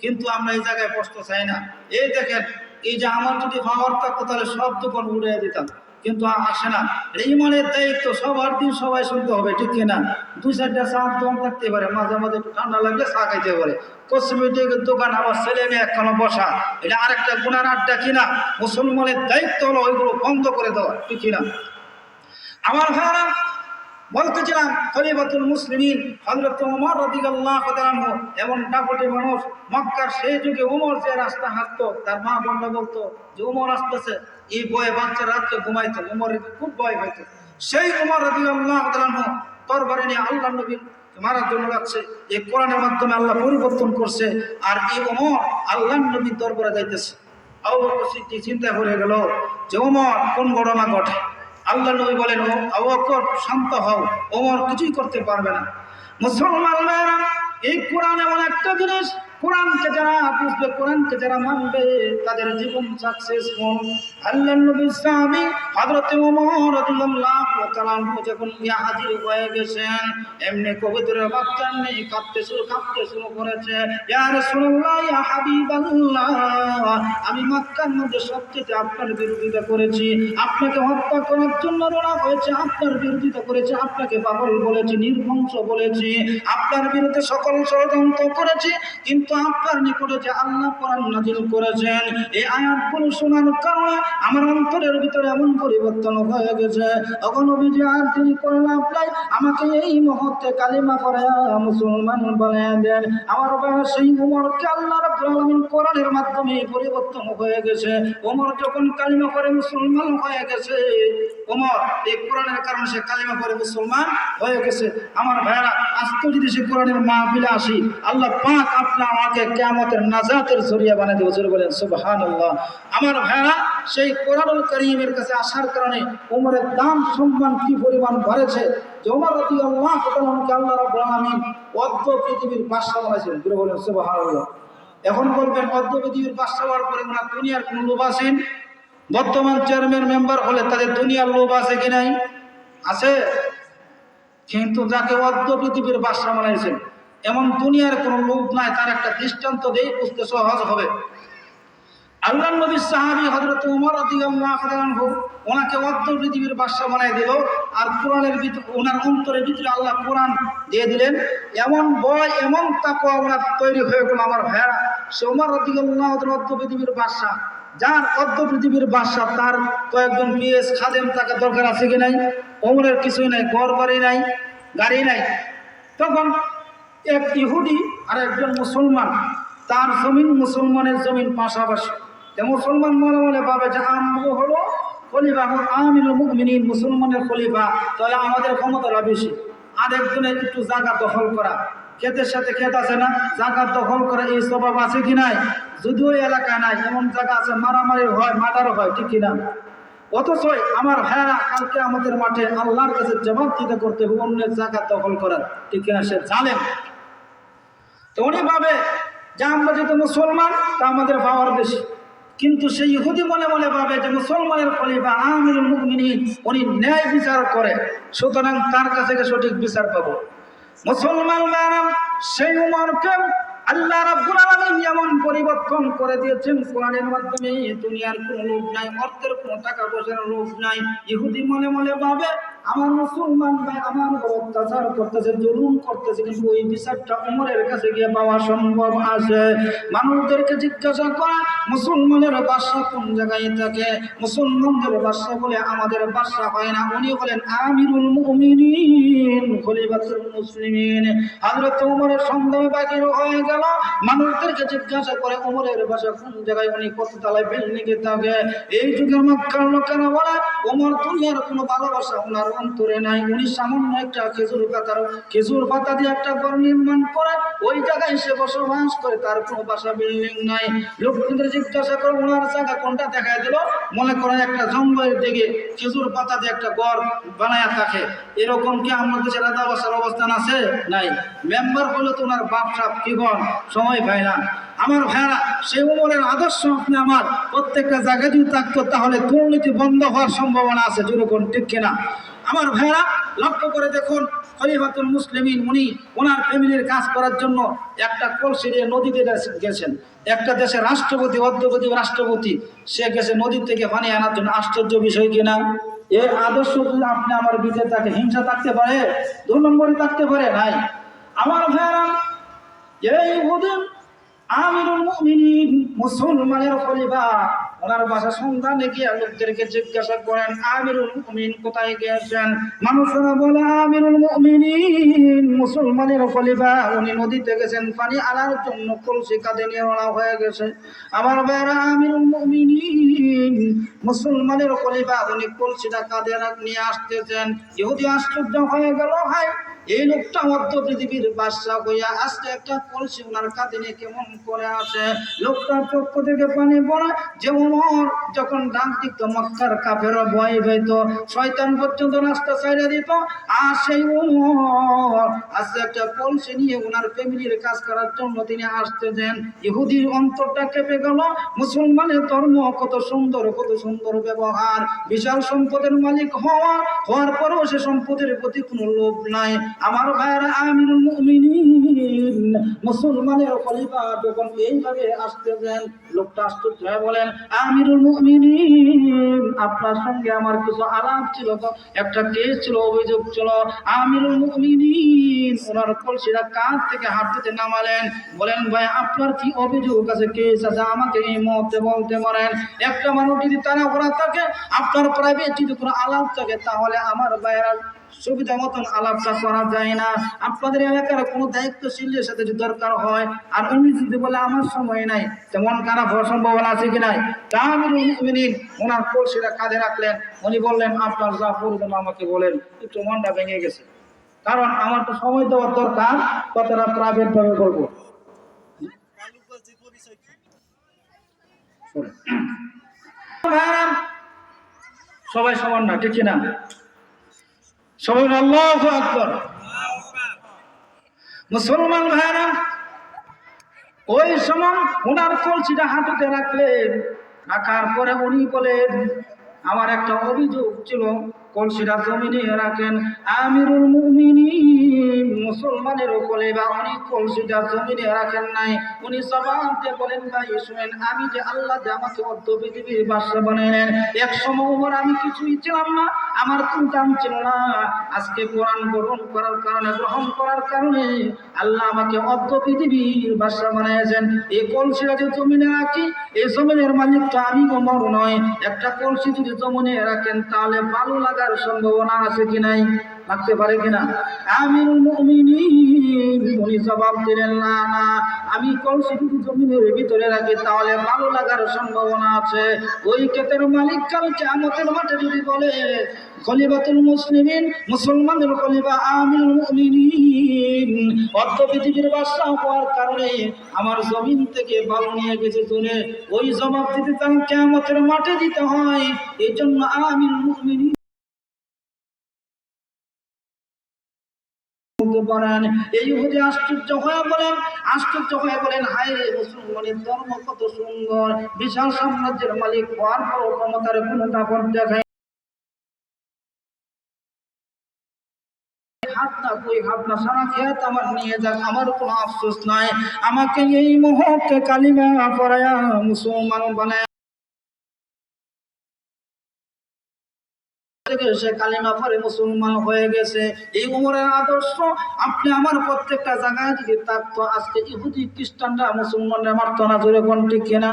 কিন্তু আমরা এই জায়গায় বসতে চাই না। এই দেখেন, এই যে আমার যদি পাওয়ার থাকতো তাহলে সব দোকান উড়িয়ে দিতাম, কিন্তু আসে না। ইমানের দায়িত্ব সবার দিন সবাই শুনতে হবে, ঠিক কিনা? 2-4টা চা দোকান থাকতে পারে, মাঝে মাঝে একটু ঠান্ডা লাগলে চা খাইতে পারে। কসমেটিকের দোকান, আমার ছেলে মেয়ে একখানে বসা, এটা আরেকটা গুনার আড্ডা কিনা? মুসলমানের দায়িত্ব হলো ওইগুলো বন্ধ করে দেওয়া, ঠিক কিনা? আমার ভাইরা, বলতেছিলাম খলিফাতুল মুসলিমিন হযরত ওমর রাদিয়াল্লাহু তাআলা আনহু এমন দাপটে মানুষ, মক্কার সেই যুগে ওমর যে রাস্তা হাঁটতো তার মা বোনরা বলতো যে ওমর আসতেছে, এই ভয়ে বাচ্চা রাত্রে ঘুমাইতো, ওমরের খুব ভয় হইতো। সেই ওমর রাদিয়াল্লাহু তাআলা আনহু তরবারি নিয়ে আল্লাহর নবীর মারার জন্য যাচ্ছে, এই কোরআনের মাধ্যমে আল্লাহ পরিবর্তন করছে, আর এই ওমর আল্লাহর নবীর দরবারে যাইতেছে। আবু বকর সিদ্দিক চিন্তা করে গেল যে ওমর কোন ঘটনা ঘটে। আল্লাহ নবী বলেন, ও আবু বকর শান্ত হও, ওমর কিছুই করতে পারবে না। মুসলমানেরা, এই কোরআন এমন একটা জিনিস, কোরআনকে যারা বুঝবে, কোরআনকে যারা মানবে, তাদের জীবন সাকসেসফুল। আল্লাহ নবী সাহাবী হযরত ওমর রাদিয়াল্লাহু তাআলা যখন হাজির হয়ে গেছেন, এমনি কবুতরের বাচ্চা নেই কাঁদতে শুরু করেছে, ইয়া রাসূলুল্লাহ, ইয়া হাবিবাল্লাহ, আমি মক্কার মধ্যে সবচেয়ে আপনার বিরোধিতা করেছি, আপনাকে হত্যা করার জন্য রওনা হয়েছে, আপনার বিরোধিতা করেছে, আপনাকে পাগল বলেছি, নির্বংশ বলেছি, আপনার বিরুদ্ধে সকল ষড়যন্ত্র করেছি, কিন্তু আপনার নিকটে যে আল্লাহ কোরআন নাযিল করেছেন, এই আয়াতগুলো শোনার কারণে আমার অন্তরের ভিতরে এমন পরিবর্তন হয়ে গেছে। তখন নবীজি আর তিনি করেন আপনার আমাকে এই মুহূর্তে কালিমা পড়ে মুসলমান বানিয়ে দেন। আমার বাবা সেই ওমরকে আল্লাহ রাব্বুল আলামিন কোরআনের মাধ্যমে পরিবর্তন হয়ে গেছে। ওমর যখন কালিমা পড়ে মুসলমান হয়ে গেছে, ওমর এই কোরআনের কারণে সে কালিমা পড়ে মুসলমান হয়ে গেছে। আমার ভাইরা, আজকে যদি সে কোরআনের মাহফিলে আসি, আল্লাহ পাক আপনি আমাকে কিয়ামতের নাজাতের জরিয়া বানিয়ে দেবে। জোরে বলেন সুবহানাল্লাহ। আমার ভাইরা, সেই কোরআনুল কারীমের কাছে আসার কারণে ওমরের দাম সম্মান কি পরিমাণ বাড়েছে যে ওমর রাদিয়াল্লাহু তাআলাকে আল্লাহ রাব্বুল আলামিন অর্ধ পৃথিবীর বাদশা বানাইছেন। জোরে বলেন সুবহানাল্লাহ। এখন বলবেন অর্ধ পৃথিবীর বাদশা হওয়ার পরে ওনার দুনিয়ার কোনো লোভ আছে? বর্তমান চেয়ারম্যান মেম্বার হলে তাদের দুনিয়ার লোভ আছে কি নাই? আছে। কিন্তু যাকে অর্ধ পৃথিবীর বাদশা বানাইছেন, এমন দুনিয়ার কোনো লোভ নাই, তার একটা দৃষ্টান্ত দেই, বুঝতে সহজ হবে। আল্লাহর নবীর সাহাবী হযরত ওমর রাদিয়াল্লাহু তাআলা আনহু ওনাকে অর্ধ পৃথিবীর বাদশা বানাই দিল, আর কোরআনের ভিতরে ওনার অন্তরের ভিতরে আল্লাহ কোরআন দিয়ে দিলেন। এমন ভয়, এমন তাকওয়া ওনার তৈরি হয়ে গেল। আমার ভাইরা, সে ওমর রাদিয়াল্লাহু তাআলা অর্ধ পৃথিবীর বাদশা, যার অর্ধ পৃথিবীর বাদশা, তার কয়েকজন পিএস খাদেম তাকে দরকার আছে কি নাই? ওমরের কিছুই নাই, ঘর বাড়ি নাই, গাড়ি নাই। তখন এক ইহুদি আর একজন মুসলমান, তার জমিন মুসলমানের জমিন পাশাপাশি। মুসলমান মনে মনে ভাবে যে আমরা হলো খলিফা, আমিরুল মুমিনিন, মুসলমানের খলিফা, তাহলে আমাদের ক্ষমতাটা বেশি। আর একজনের একটু জায়গা দখল করা, ক্ষেতের সাথে ক্ষেত আছে না, জায়গা দখল করা, এই স্বভাব আছে কি নাই? যদিও এলাকা নাই, এমন জায়গা আছে মারামারি হয়, মার্ডার হয়, ঠিক কিনা? অথচ আমার ভাইয়েরা, কালকে আমাদের মাঠে আল্লাহর কাছে জবাব দিতে করতে হবে অন্যের জায়গা দখল করার, ঠিক কিনা? সে জানেন। তো উনি ভাবে যে আমরা যেহেতু মুসলমান, তা আমাদের পাওয়ার বেশি। কিন্তু সেই ইহুদি মনে মনে ভাবে যে মুসলমানের খলিফা আমিরুল মুমিনিন, উনি ন্যায় বিচার করে, সুতরাং তার কাছে সঠিক বিচার পাবো। মুসলমান সেই উমরকে আল্লাহ রাব্বুল আলামিন এমন পরিবর্তন করে দিয়েছেন কোরআনের মাধ্যমে, দুনিয়ার কোনো লোভ নাই, অর্থের কোনো টাকা পয়সার লোভ নাই। ইহুদি মনে মনে ভাবে আমার মুসলমান ভাই আমার উপর অত্যাচার করতেছে, জুলুম করতেছে, কিন্তু ওই বিচারটা উমরের কাছে গিয়ে পাওয়া সম্ভব আছে। মানুষদেরকে জিজ্ঞাসা করা মুসলমানের বাদশা কোন জায়গায় থাকে, মুসলমানদের বাদশা বলে আমাদের বাদশা হয় না, উনি বলেন আমিরুল মুমিনিন, খলিফাতুল মুসলিমিন। হযরত ওমরের সন্দেহ বাকির হয়ে গেল। মানুষদেরকে জিজ্ঞাসা করে ওমরের বাসা কোন জায়গায়, উনি কত তলায় বিল্ডিং এ থাকে। এই যুগের মক্কার লোকেরা বলে ওমর দুনিয়ার কোনো ভালোবাসা ওনার অন্তরে নাই, উনি সামান্য একটা খেজুর পাতা দিয়ে একটা ঘর নির্মাণ করে ওই জায়গায় সে বসবাস করে, তার কোনো বাসা বিল্ডিং নাই। লোকদের জিজ্ঞাসা করে ওনার জায়গা কোনটা, দেখায় দিল মনে করেন একটা জঙ্গলের দিকে খেজুর পাতা দিয়ে একটা ঘর বানায় থাকে। এরকম কি আমাদের দেশে রাজা বাসার অবস্থান আছে? নাই। মেম্বার হলে তো ওনার বাপসাপ কি কর সময় পায় না। আমার ভাইরা, সেই ওমরের আদর্শ আপনি আমার প্রত্যেকটা জায়গায় যদি থাকতো, তাহলে দুর্নীতি বন্ধ হওয়ার সম্ভাবনা আছে। যেরকম, ঠিক কিনা? আমার ভাইরা, লক্ষ্য করে দেখুন, খলিফাতুল মুসলিমিন উনি ওনার ফ্যামিলির কাজ করার জন্য একটা কলসি দিয়ে নদীতে গেছেন। একটা দেশের রাষ্ট্রপতি, অর্ধপতি রাষ্ট্রপতি, সে গেছে নদী থেকে পানি আনার জন্য। আশ্চর্য বিষয় কিনা? এর আদর্শ যদি আপনি আমার বিজে থাকে, হিংসা থাকতে পারে? 2 নম্বরই থাকতে পারে? নাই। আমার ভাইরা, এই ইহুদি আমিরুল মুমিনিন, মুসলমানের খলিফা, ওনার বাসা সন্ধানে গিয়ে লোকদেরকে জিজ্ঞাসা করেন, আমিরুল মুমিনিন কোথায় গিয়েছেন? মানুষরা বলে, আমিরুল মুমিনিন মুসলমানের খলিফা, উনি নদীতে গেছেন পানি আনার জন্য, কলসি কাঁধে নিয়ে রওনা হয়ে গেছে। আমার ভাইরা, আমিরুল মুমিনিন মুসলমানের খলিফা, উনি কলসিটা কাঁধে নিয়ে আসতেছেন। ইহুদি আশ্চর্য হয়ে গেল, হায় এই লোকটা মধ্য পৃথিবীর বাদশা হইয়া আজকে একটা কলসি ওনার কাঁধে নিয়ে কেমন করে আসে। লোকটার চক্ষু থেকে পানি পড়ে, যে ওমর যখন ডাক দিত মক্কার কাফেররা ভয় পেত, শয়তান পর্যন্ত রাস্তা ছাইড়া দিত, আর সেই ওমর আজকে একটা কলসি নিয়ে ওনার ফ্যামিলির কাজ করার জন্য তিনি আসতেছেন। ইহুদির অন্তরটা কেঁপে গেল, মুসলমানের ধর্ম কত সুন্দর, কত সুন্দর ব্যবহার, বিশাল সম্পদের মালিক হওয়ার পরেও সে সম্পদের প্রতি কোনো লোভ নাই। আমার ভাইরা, আমিরুল মুমিনিন মুসলমানের খলিফা যখন এইভাবে আসতেছেন, লোকটা আশ্চর্য হয়ে বলেন, আমিরুল মুমিনিন আপনার সঙ্গে আমার কিছু আলাপ ছিল, একটা কেস ছিল, অভিযোগ ছিল। আমিরুল মুমিনিন ওনার কলসিরা কাঁধ থেকে হাত দিতে নামালেন, বলেন, ভাই আপনার কি অভিযোগ আছে, কেস আছে, আমাকে এই মুহূর্তে বলতে পারেন। একটা মানুষ যদি তারা করা থাকে, আপনার প্রাইভেট যদি কোনো আলাপ থাকে, তাহলে আমার ভাইয়েরা সুবিধা মতন আলাপটা করা যায় না। আপনাদের এলাকার কোনো দায়িত্বশীলের সাথে যদি দরকার হয়, আর উনি যদি বলে আমার সময় নাই, তেমন খারাপ হওয়ার সম্ভাবনা আছে কি নাই? আমিরুল মুমিনিন ওনার কলসিটা কাঁধে রাখলেন, উনি বললেন, আপনার যা প্রয়োজন আমাকে বলেন। একটু মনটা ভেঙে গেছে, কারণ আমার তো সময় দেওয়ার দরকার, কথাটা প্রাইভেট ভাবে বলবো। সবাই সমান না, ঠিক না? সবাই আল্লাহু আকবার। মুসলমান ভাইরা, ওই সময় ওনার কলসিটা হাঁটুতে রাখলেন, রাখার পরে উনি বলেন, আমার একটা অভিযোগ ছিল, কলসিটা জমিনে রাখেন। আমিরুল মুমিনিন মুসলমানের খলিফা, উনি কলসিটা জমিনে রাখেন নাই। উনি জবান দিয়ে বলেন, ভাই শুনেন, আমি যে আল্লাহ যে আমাকে অর্ধ পৃথিবীর বাদশা বানাইলেন, এক সময় ওমর আমি কিছুই ছিলাম না, আমার কোনো দাম ছিল না। আজকে কোরআন গ্রহণ করার কারণে আল্লাহ আমাকে অর্ধ পৃথিবীর বাদশা বানাইছেন। এই কলসিটা যে জমিনে রাখি, এই জমিনের মালিক তো আমি ওমর নয়। একটা কলসি যদি জমিনে রাখেন, তাহলে ভালো লাগার সম্ভাবনা আছে কি নাই? লাগতে পারে কিনা? আমিরুল মুমিনিন উনি জবাব দিলেন, না না, আমি কলসি যদি জমিনের ভিতরে রাখি, তাহলে ভালো লাগার সম্ভাবনা আছে। ওই ক্ষেতের মালিক কাল কিয়ামতের মাঠে যদি বলে, খলিফাতুল মুসলিমিন মুসলমানের খলিফা আমিরুল মুমিনিন অর্ধ পৃথিবীর বাদশা হওয়ার কারণে আমার জমিন থেকে ভালো নিয়ে গেছে, শুনে ওই জবাব দিতে তার কিয়ামতের মাঠে দিতে হয়। এই জন্য আমিরুল মুমিনিন এই ইহুদি আশ্চর্য হয়ে বলেন, হায় রে, মুসলমানের ধর্ম কত সুন্দর, বিশাল সাম্রাজ্যের মালিক হওয়ার পর ক্ষমতার কোনো দাপট দেখায়, হাত না সারা খেয়াত আমার নিয়ে যাক, আমার কোনো আফসোস নাই, আমাকে এই মুহূর্তে কালিমা পড়ায়া মুসলমান বানায়, সে কালিমা পড়ে মুসলমান হয়ে গেছে। এই উমরের আদর্শ আপনি আমার প্রত্যেকটা জায়গায় যদি থাকতো, আজকে ইহুদি খ্রিস্টানরা মুসলমানরা মারত না, জোরে কোন ঠিক কিনা?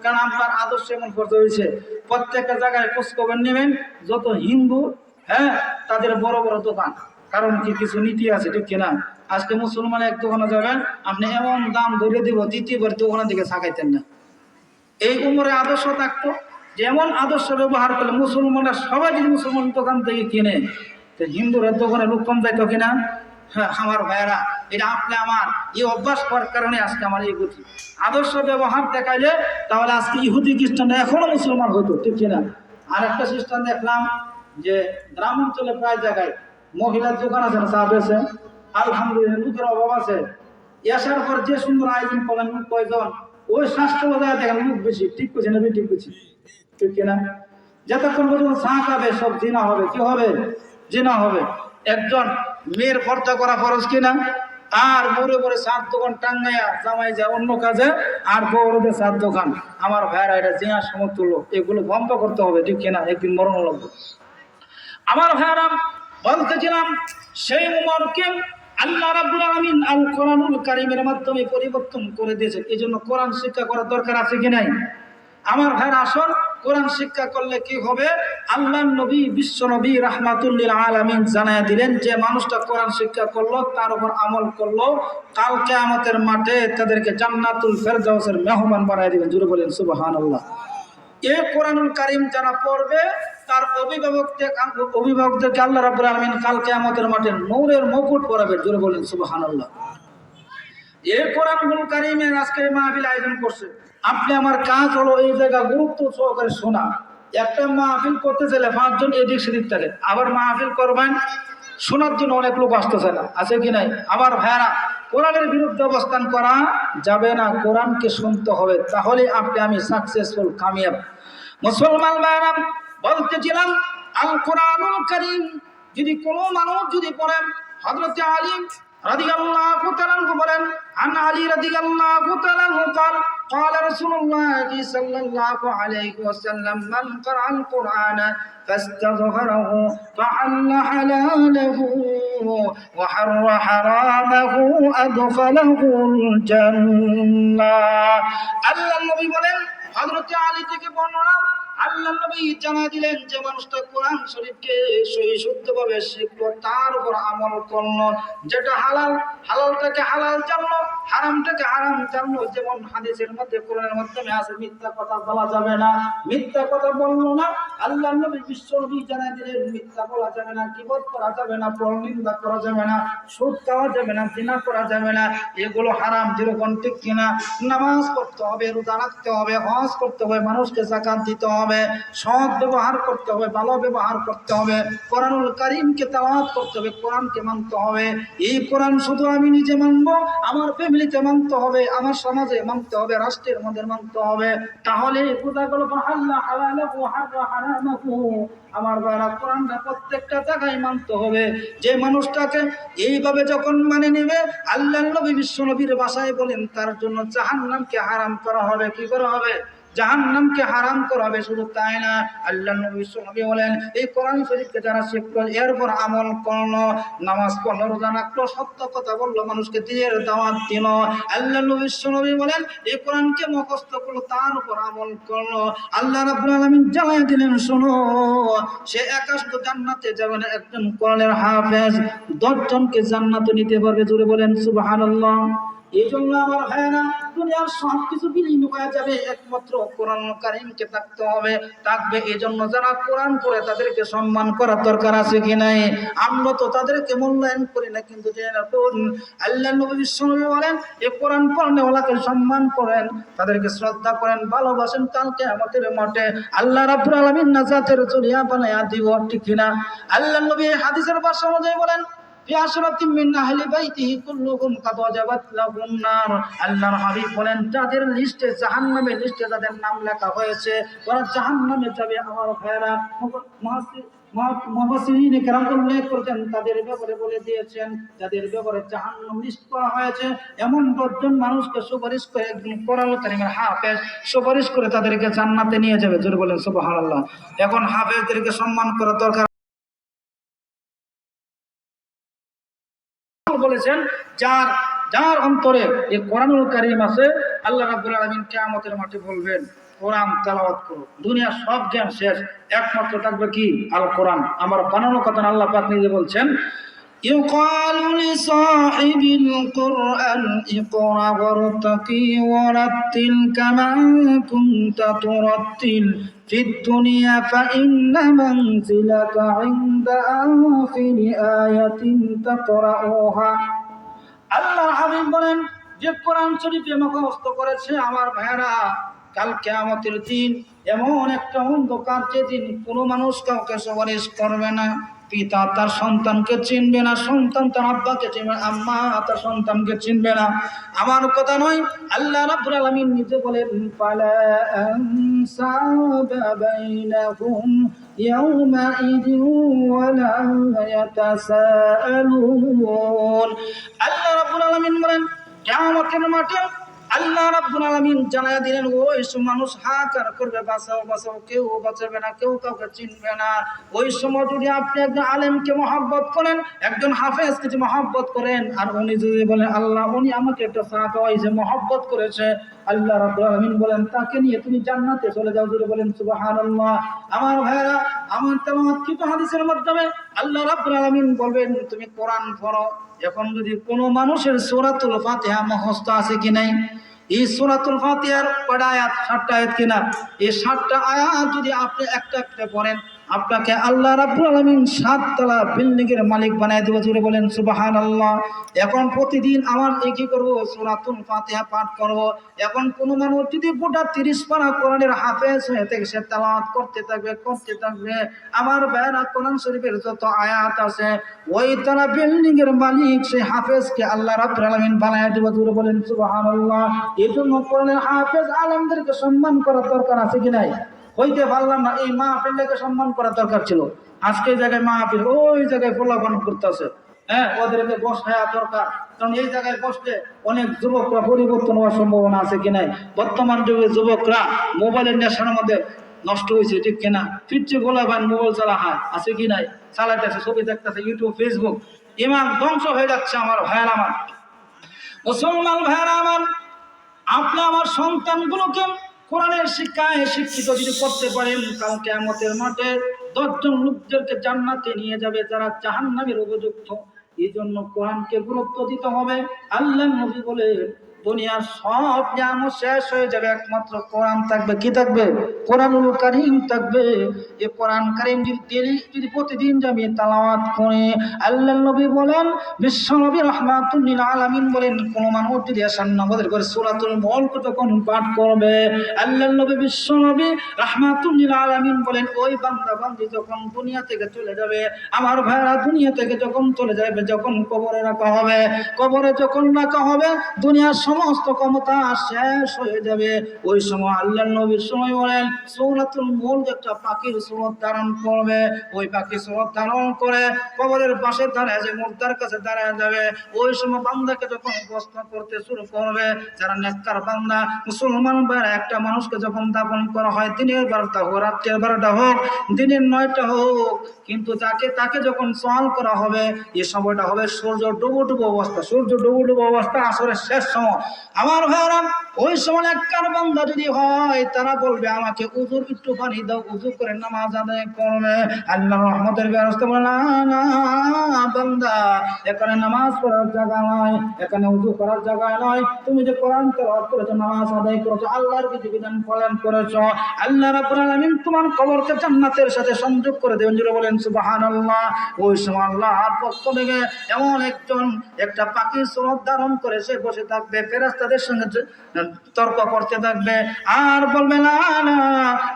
কারণ আপনার আদর্শ এমন করতে হয়েছে, প্রত্যেকটা জায়গায় খোঁজখবর নেবেন, যত হিন্দু, তাদের বড় বড় দোকান, কারণ কি কিছু নীতি আছে, ঠিক কিনা? আজকে মুসলমান এক দোকানে যাবেন, আপনি এমন দাম ধরে দিব, দ্বিতীয়বার দোকানের দিকে সাকাইতেন না। এই উমরের আদর্শ থাকতো, যেমন আদর্শ ব্যবহার করলে মুসলমানরা সবাই যদি মুসলমান দোকান থেকে কিনে, তো হিন্দুরা দোকানে লোক কম যাইতো কিনা? হ্যাঁ, আমার ভাইয়েরা, এটা আপনি আমার এই অভ্যাস করার কারণে আজকে আমার এই গতি। আদর্শ ব্যবহার দেখাইলে তাহলে আজকে ইহুদি খ্রিস্টানরা এখনো মুসলমান হইতো, ঠিক কিনা? আর একটা খ্রিস্টান দেখলাম যে গ্রাম অঞ্চলে প্রায় জায়গায় মহিলার দোকান আছে না, চা বেছে, আলহামদুলিল্লাহ লোকের অভাব আছে, আসার পর যে সুন্দর আয়োজন করলেন, লোক কয়জন, ওই স্বাস্থ্য বাজারে দেখেন লোক বেশি, ঠিক করছে না? ঠিক করছি, ঠিক কিনা? যতক্ষণ পর্যন্ত চা খাবে সব জিনা হবে, কি হবে? জিনা হবে। একজন মেয়ের পর্দা করা ফরজ কিনা? আর বড় বড় সাত দোকান টাঙ্গাইয়া জামাই যায় অন্য কাজে, আর বড় সাত দোকান, আমার ভাইরা এটা জিনা সমতুল্য, এগুলো বন্ধ করতে হবে, ঠিক কিনা? একদিন মরণ লাগবে। আমার ভাইরা, বলতেছিলাম সেই উমরকে আল্লাহ রাব্বুল আলামিন আল কোরআনুল কারীমের মাধ্যমে পরিবর্তন করে দিয়েছে। এই জন্য কোরআন শিক্ষা করার দরকার আছে কি নাই? আমার ভাইয়ের আসল কোরআন শিক্ষা করলে কি হবে? আল্লাহর নবী বিশ্ব নবী রাহমাতুল লিল আলামিন জানায় দিলেন যে মানুষটা কোরআন শিক্ষা করলো, তার উপর আমল করলো, কাল কিয়ামতের মাঠে তাদেরকে জান্নাতুল ফেরদাউসের মেহমান বানায় দিবেন। জোরে বলেন সুবহানাল্লাহ। এই কোরআনুল কারীম যারা পড়বে তার অভিভাবকদেরকে আল্লাহ রাব্বুল আলামিন কাল কিয়ামতের মাঠে নূরের মুকুট পরাবেন। জোরে বলেন সুবহানাল্লাহ। এই কোরআনুল কারীমের আজকে মাহফিল আয়োজন করছে। আপনি আমার কাজ হলো এই জায়গা গুরুত্ব সহকারে শোনা। একটা মাহফিল করতে চাইলে 5 জন এদিক সেদিক থাকে, আবার মাহফিল করবেন শোনার জন্য অনেক লোক আসতেছে না, আছে কি নাই? আবার ভাইয়ারা, কোরআনের বিরুদ্ধে অবস্থান করা যাবে না, কোরআনকে শুনতে হবে, তাহলে আপনি আমি সাকসেসফুল, কামিয়াব মুসলমান ভাইয়ারা। বলতেছিলাম আল কোরআনুল কারীম যদি কোনো মানুষ যদি পড়েন, হযরত আলী রাদিয়াল্লাহু তাআলা বলেন, আন আলী রাদিয়াল্লাহু তাআলা قال قال رسول الله صلى الله عليه وسلم من قرأ القرآن فاستظهره فحل حلاله وحر حرامه أدخله الجنة। আল্লাহ নবী বলেন, হযরত আলী থেকে বর্ণনা, আল্লাহ নবী জানা দিলেন যে মানুষটা কোরআন শরীফকে সহি শুদ্ধভাবে শিখলো, তার উপর আমল করলো, যেটা হালাল হালালটাকে হালাল জানলো, হারামটাকে হারাম জানলো। যেমন হাদিসের মধ্যে কোরআনের মাধ্যমে আছে মিথ্যা কথা বলা যাবে না, মিথ্যা কথা বললো না। আল্লাহ নবী বিশ্ব নবী জানা দিলেন মিথ্যা বলা যাবে না, গীবত করা যাবে না, পরনিন্দা করা যাবে না, সুদ খাওয়া যাবে না, জিনা করা যাবে না, এগুলো হারাম। যেরকম ঠিক কিনা? নামাজ পড়তে হবে, রোজা রাখতে হবে, হজ করতে হবে, মানুষকে যাকাত দিতে হবে, সৎ ব্যবহার করতে হবে, ভালো ব্যবহার করতে হবে, কোরআনুল কারীমকে তেলাওয়াত করতে হবে, কোরআনকে মানতে হবে। এই কোরআন শুধু আমি নিজে মানবো, আমার ফ্যামিলিতে মানতে হবে, আমার সমাজে মানতে হবে, রাষ্ট্রের মধ্যে মানতে হবে, তাহলে বোঝা গেল হাল্লা হালালাহু হাররা হারামাহু। আমার বাবা, কোরআনটা প্রত্যেকটা জায়গায় মানতে হবে। যে মানুষটাকে এইভাবে যখন মানে নেবে, আল্লাহ নবী বিশ্ব নবীর ভাষায় বলেন তার জন্য জাহান্নামকে হারাম করা হবে। কি করা হবে? জাহান্নামকে হারাম করা হবে। শুধু তাই না, আল্লাহ নবী বিশ্ব নবী বলেন এই কোরআন শরীফকে যারা শিখলো, এরপর আমল করলো, নামাজ পড়লো, রোজা রাখলো, সত্য কথা বললো, মানুষকে দিনের দাওয়াত দিল, আল্লাহ নবী বিশ্ব নবী বলেন এই কোরআনকে মুখস্থ করলো, তার উপর আমল করলো, আল্লাহ রাব্বুল আলামিন জানাই দিলেন শোনো, সে একা শুধু জান্নাতে যাবে না, একজন কোরআনের হাফেজ 10 জনকে জান্নাতে নিতে পারবে। জোরে বলেন সুবহানাল্লাহ। এই জন্য আমার ভাইয়েরা, দুনিয়ার সব কিছু বিলীন হয়ে যাবে, একমাত্র কোরআন কারীমকে থাকতে হবে, থাকবে। এই জন্য যারা কোরআন পড়ে তাদেরকে সম্মান করার দরকার আছে কি নাই? আমরা তো তাদেরকে মূল্যায়ন করি না, কিন্তু আল্লাহ নবী বিশ্বনবী বলেন এই কোরআন পড়নেওয়ালাকে সম্মান করেন, তাদেরকে শ্রদ্ধা করেন, ভালোবাসেন, কালকে আমাদের মাঠে আল্লাহ রাব্বুল আলামিন নাজাতের জরিয়া বানায়া দিব। ঠিক কিনা? আল্লাহ নবী হাদিসের ভাষা অনুযায়ী বলেন আল্লাহর হাবিব বলেন যাদের লিস্টে জাহান্নামের লিস্টে যাদের নাম লেখা হয়েছে ওরা জাহান্নামে যাবে। আমার ভাইয়েরা, মুফাসসিরিন কেরাম উল্লেখ করেছেন, তাদের ব্যাপারে বলে দিয়েছেন যাদের ব্যাপারে জাহান্নাম লিস্ট করা হয়েছে এমন 10 জন মানুষকে সুপারিশ করে একজন কোরআনুল কারীমের হাফেজ সুপারিশ করে তাদেরকে জান্নাতে নিয়ে যাবে। জোরে বলেন সুবহানাল্লাহ। এখন হাফেজদেরকে সম্মান করা দরকার। বলেছেন যার যার অন্তরে এই কোরআনুল কারীম আছে, আল্লাহ রাব্বুল আলামিন কিয়ামতের মাঠে বলবেন কোরআন তেলাওয়াত করো। দুনিয়ার সব জ্ঞান শেষ, একমাত্র থাকবে কি? আল কোরআন। আমার বানানো কথা আল্লাহ পাক নিজে বলছেন, ইউকালু লিসাহিবিল কুরআন ইকরা ওয়ারতাকি ওয়ারাত্তিল কামা কুনতা তুরাত্তিল ফিদ দুনিয়া ফাইন্না মানজিলাকা ইনদা আখিরি আয়াতিন তাকরাউহা। আল্লাহ হাবিব বলেন যে কোরআন শরীফে মুখস্থ করেছে, আমার ভাইয়েরা, কাল কিয়ামতের দিন এমন একটা অন্ধকার, যেদিন কোনো মানুষ কাউকে সুপারিশ করবে না। পিতা তার সন্তানকে চিনবে না, সন্তান তার আব্বাকে চিনবে না, আম্মা তার সন্তানকে চিনবে না। আমার কথা নয়, আল্লাহ রাব্বুল আলামিন নিজে বলেন ফালা আনসাবা বাইনাহুম ইয়াউমাইদিন ওয়ালা ইয়াতাসাআলুন। আল্লাহ রাব্বুল আলামিন বলেন কিয়ামতের মাঠে আল্লাহ রাব্বুল আলামিন জানায়া দিলেন ওই সময় মানুষ হাহাকার করবে, বাঁচাও বাঁচাও, কেউ বাঁচাবে না, কেউ কাউকে চিনবে না। ওই সময় যদি আপনি একজন আলেমকে মহব্বত করেন, একজন হাফেজকে যদি মহব্বত করেন, আর উনি যদি বলেন আল্লাহ উনি আমাকে একটা চা খাওয়াইছে, মহব্বত করেছে, আল্লাহ রাব্বুল আলামিন বলেন তাকে নিয়ে তুমি জান্নাতে চলে যাও। জোরে বলেন সুবহানাল্লাহ। আমার ভাইরা, আমার তেলাওয়াতকৃত হাদিসের মাধ্যমে আল্লাহ রাব্বুল আলামিন বলবেন তুমি কোরআন পড়ো। এখন যদি কোনো মানুষের সূরাতুল ফাতিহা মুখস্থ আছে কি নাই, এই সূরাতুল ফাতিহার কয়টা আয়াত? 7টা আয়াত কিনা? এই 7টা আয়াত যদি আপনি একটা একটা পড়েন, আপনাকে আল্লাহ রাব্বুল আলামিন 7 তলা বিল্ডিং এর মালিক বানায় দেব। জোরে বলেন সুবহানাল্লাহ। এখন প্রতিদিন আমার কি করব? সূরাতুল ফাতিহা পাঠ করব। এখন কোন মানুষ যদি গোটা 30 পারা কোরআনের হাফেজ হয়ে থেকে সে তেলাওয়াত করতে থাকবে, আমার ভাইরা কোরআন শরীফের যত আয়াত আছে ওই তলা বিল্ডিং এর মালিক সেই হাফেজকে আল্লাহ রাব্বুল আলামিন বানায় দেব। জোরে বলেন সুবহানাল্লাহ। এজন্য কোরআনের হাফেজ আলেমদেরকে সম্মান করা দরকার আছে কি নাই? হইতে পারলাম না, এই মাহফিলটাকে সম্মান করা দরকার ছিল। আজকে এই জায়গায় মাহফিল, ওই জায়গায় পোলাপান করতেছে, হ্যাঁ, ওদেরকে বসায়া দরকার। কারণ এই জায়গায় বসলে অনেক যুবকরা পরিবর্তন হওয়ার সম্ভাবনা আছে কি নাই? বর্তমান যুগে যুবকরা মোবাইলের নেশার মধ্যে নষ্ট হয়েছে, ঠিক কিনা? ফিরছে গোলাপান মোবাইল চালা হয়, আছে কি নাই? চালাইতেছে, ছবি দেখতেছে, ইউটিউব ফেসবুক, ইমান ধ্বংস হয়ে যাচ্ছে। আমার ভাইয়ের, আমার মুসলমান ভাইয়ের, আমার আপনি আমার সন্তানগুলোকে কোরআনের শিক্ষায় শিক্ষিত যদি করতে পারেন, কাল কিয়ামতের মাঠে 10 জন লোকদেরকে জান্নাতে নিয়ে যাবে যারা জাহান্নামের উপযুক্ত। এই জন্য কোরআনকে গুরুত্ব দিতে হবে। আল্লাহ নবী বলে দুনিয়ার সব নিয়ামত শেষ হয়ে যাবে, একমাত্র কোরআন থাকবে। কি থাকবে? কোরআনুল কারীম থাকবে। এই কোরআন কারীম যদি প্রতিদিন আমি তেলাওয়াত করি, আল্লাহ নবী বলেন, বিশ্ব নবী রাহমাতুল লিল আলামিন বলেন, কোন মানুষ যদি আসার নামাজের করে সূরাতুল মুলক যখন পাঠ করবে, আল্লাহ নবী বিশ্ব নবী রাহমাতুল লিল আলামিন বলেন ওই বান্দা বান্দি যখন দুনিয়া থেকে চলে যাবে, আমার ভাইরা দুনিয়া থেকে যখন চলে যাবে, যখন কবরে রাখা হবে, কবরে যখন রাখা হবে দুনিয়ার সমস্ত ক্ষমতা শেষ হয়ে যাবে। ওই সময় আল্লাহ নবীর সময় বলেন সূরাতুল মুলক একটা পাখির সূরত ধারণ করবে। ওই পাখি সূরত ধারণ করে কবরের পাশে দাঁড়ায় যে মুর্দার কাছে দাঁড়ায় যাবে। ওই সময় বান্দাকে যখন প্রশ্ন করতে শুরু করবে, যারা নেককার বান্দা মুসলমান ভাইরা, একটা মানুষকে যখন দাফন করা হয়, দিনের 12টা হোক, রাত্রের 12টা হোক, দিনের 9টা হোক, কিন্তু তাকে যখন সওয়াল করা হবে, এই সময়টা হবে সূর্য ডুবো অবস্থা। সূর্য ডুবো অবস্থা, আসরের শেষ সময়। আমার ভাইরা, ওই সময় একটার বান্দা যদি হয়, তারা বলবে আমাকে উযুর একটু পানি দাও, উযু করে নামাজ আদায় করবে। আল্লাহর রহমতের ব্যবস্থা বলে না বান্দা, এখানে নামাজ পড়ার জায়গা নয়, এখানে উযু করার জায়গা নয়। তুমি যে কোরআন তেলাওয়াত করেছো, নামাজ আদায় করেছো, আল্লাহর বিধিবিধান পালন করেছো, আল্লাহ রাব্বুল আলামিন তোমার কবরকে জান্নাতের সাথে সংযোগ করে দেবেন। জোরে বলেন সুবহানাল্লাহ। ওই সময় আল্লাহর পক্ষ থেকে এমন একজন একটা পাখির সূরত ধারণ করে সে বসে থাকবে, ফেরেশতাদের সঙ্গে তর্ক করতে থাকবে, আর বলবে না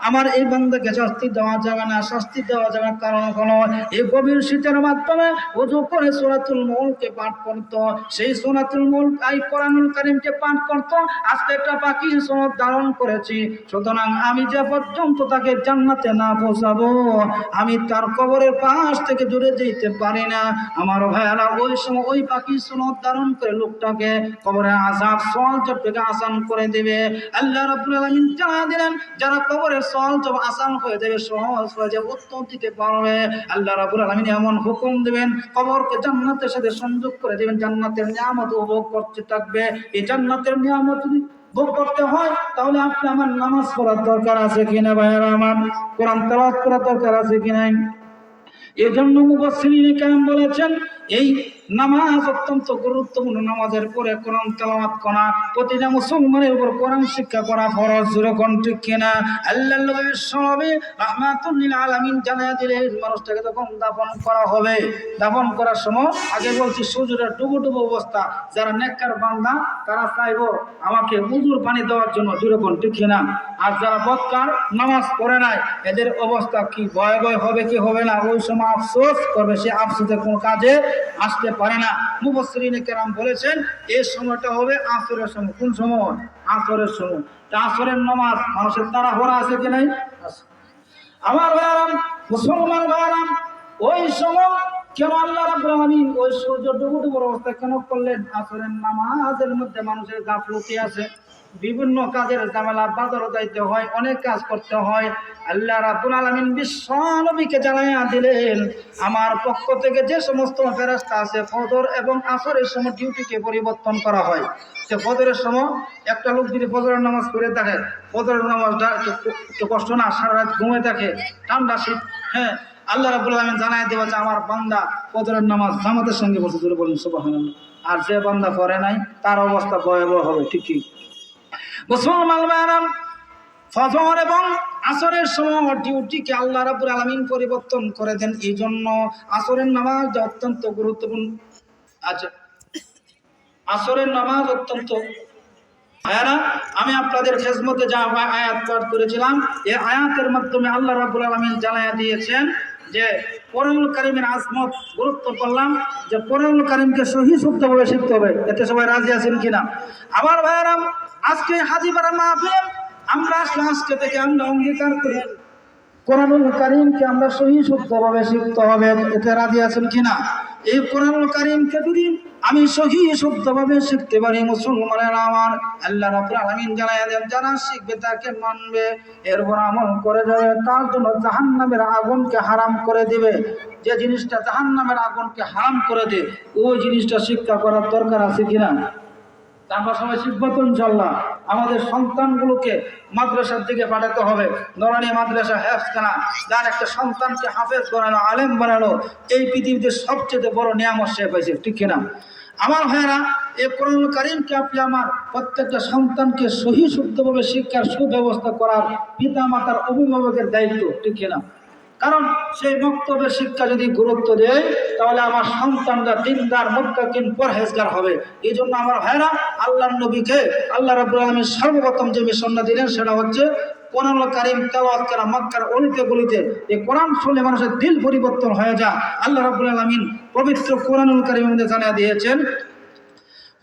আমার এই বান্দাকে শাস্তি দেওয়া যাবে না, শাস্তি দেওয়া যাবে। কারণ হলো এই গভীর শীতের মাধ্যমে ওযু করে সূরাতুল মুলককে পাঠ করত, সেই সূরাতুল মুলক এই কোরআনুল কারীমকে পাঠ করত। আজকে একটা পাখি সূরত ধারণ করেছি, সুতরাং আমি যে পর্যন্ত তাকে জান্নাতে না পৌঁছাবো, আমি তার কবরের পাশ থেকে দূরে যেতে পারি না। আমার ভাইয়ারা, ওই সময় ওই পাখি সূরত ধারণ করে লোকটাকে কবরে আযাব সওয়াল জবকে আসান করে দেবে। আল্লাহ রাব্বুল আলামিন জানা দিলেন, যারা কবরের সওয়াল জব আসান হয়ে যাবে, সহজ হয়ে যাবে, উত্তর দিতে পারবে, আল্লাহ রাব্বুল আলামিন এমন হুকুম দিবেন, কবরকে জান্নাতের সাথে সংযোগ করে দিবেন, জান্নাতের নিয়ামত উপভোগ করতে থাকবে। এই জান্নাতের নিয়ামত যদি ভোগ করতে হয়, তাহলে আপনি আমার নামাজ পড়ার দরকার আছে কিনা ভাইয়েরা আমার? কোরআন তেলাওয়াত করার দরকার আছে কিনা? এই জন্য মুফাসসিরিনে কেরাম বলেছেন এই নামাজ অত্যন্ত গুরুত্বপূর্ণ। নামাজের পরে কোরআন তেলাওয়াত করা, প্রতিটা মুসলমানের উপর কোরআন শিক্ষা করা ফরজ। জোরে কোন ঠিক কিনা? আল্লাহর নবী বিশ্বনবী রাহমাতুল লিল আলামিন জানায়া দিলেন, মানুষটাকে যখন দাফন করা হবে, দাফন করার সময় আগে বলছি সূর্যটা ডুবো অবস্থা, যারা নেককার বান্দা তারা চাইবো আমাকে উযুর পানি দেওয়ার জন্য। জোরে কোন ঠিক কিনা? আর যারা বদকার নামাজ পড়ে নাই, এদের অবস্থা কি ভয়াবহ হবে কি হবে না? ওই সময় আফসোস করবে, সে আফসোসে কোনো কাজে আসতে পারে না। মুফাসসিরিনে কেরাম বলেছেন এই সময়টা হবে আসরের সময়। কোন সময়? আসরের সময়। আসরের নামাজ মানুষের তাড়াহুড়া আছে কি নাই? আমার ভাইয়ারাম, মুসলমান ভাইয়ারাম, ওই সময় কেন আল্লাহ রাব্বুল আলামিন ওই সূর্য ডুবুর অবস্থা কেন করলেন? আসরের নামাজের মধ্যে মানুষের গাফলতি আছে, বিভিন্ন কাজের ঝামেলা, বাজারও যাইতে হয়, অনেক কাজ করতে হয়। আল্লাহ রাব্বুল আলামিন বিশ্ব নবীকে জানাইয়া দিলেন, আমার পক্ষ থেকে যে সমস্ত ফেরেশতা আছে ফজর এবং আসরের সময় ডিউটিকে পরিবর্তন করা হয়। যে ফজরের সময় একটা লোক যদি ফজরের নামাজ পড়ে থাকে, ফজরের নামাজটা একটু কষ্ট না, সারা রাত ঘুমে থাকে, ঠান্ডা শীত, হ্যাঁ, আল্লাহ রাব্বুল আলামিন জানাই দেওয়া যে আমার বান্দা ফজরের নামাজ জামাতের সঙ্গে বসে জুড়ে বলেন সুবহানাল্লাহ। আর যে বান্দা পড়ে নাই তার অবস্থা ভয়াবহ হবে। ঠিকই মুসলমান ভাইরা, ফজর এবং আসরের সময় ডিউটিকে আল্লাহ রাব্বুল আলামিন পরিবর্তন করে দেন। এই জন্য আসরের নামাজ অত্যন্ত গুরুত্বপূর্ণ। আচ্ছা, আসরের নামাজ অত্যন্ত, ভাইরা, আমি আপনাদের খেজমতে যা আয়াত পাঠ করেছিলাম, এই আয়াতের মাধ্যমে আল্লাহ রাব্বুল আলামিন জানাইয়া দিয়েছেন যে কোরআনুল কারীমের আজমত গুরুত্ব করলাম, যে কোরআনুল কারীমকে সহি শুদ্ধভাবে শিখতে হবে। এতে সবাই রাজি আছেন কিনা? আবার ভাইরা, আজকে হাজিপাড়া মাহফিল আমরা আজকে থেকে আমরা অঙ্গীকার করি কোরআনুল কারীমকে আমরা সহি শুদ্ধভাবে শিখতে হবে। এতে রাজি আছেন কিনা? এই কোরআনুল কারীমকে যদি আমি সহি শুদ্ধভাবে শিখতে পারি, মুসলমানেরা আমার, আল্লাহ রাব্বুল আলামিন জানায়া দেন যারা শিখবে তাকে মানবে, এরপর আমল করে যাবে, তার জন্য জাহান্নামের আগুনকে হারাম করে দিবে। যে জিনিসটা জাহান্নামের আগুনকে হারাম করে দেয় ওই জিনিসটা শিক্ষা করার দরকার আছে কিনা? আমরা সবাই শিখবো তো ইনশাল্লাহ। আমাদের সন্তানগুলোকে মাদ্রাসার দিকে পাঠাতে হবে। নরানি মাদ্রাসা হেফজখানা, যার একটা সন্তানকে হাফেজ বানানো, আলেম বানানো, এই পৃথিবীতে সবচেয়ে বড় নিয়ামত সে পাইছে। ঠিক কিনা আমার ভাইয়েরা? এই কোরআনুল কারীমকে আপনি আমার প্রত্যেকটা সন্তানকে সহি শুদ্ধভাবে শিক্ষার সুব্যবস্থা করার পিতা মাতার অভিভাবকের দায়িত্ব। ঠিক কিনা? কারণ সেই বক্তব্যের শিক্ষা যদি গুরুত্ব দেয় তাহলে আমার সন্তানরা দিনদার, মুত্তাকিন, পরহেজগার হবে। এই জন্য আমার ভাইরা, আল্লাহর নবীকে আল্লাহ রাব্বুল আলামিন সর্বপ্রথম যে মিশনটা দিলেন সেটা হচ্ছে কোরআনুল কারীম তেলাওয়াত করা। মক্কার অলিতে গলিতে এই কোরআন শুনলে মানুষের দিল পরিবর্তন হয়ে যায়। আল্লাহ রাব্বুল আলামিন পবিত্র কোরআনুল কারীমের মধ্যে জানিয়ে দিয়েছেন,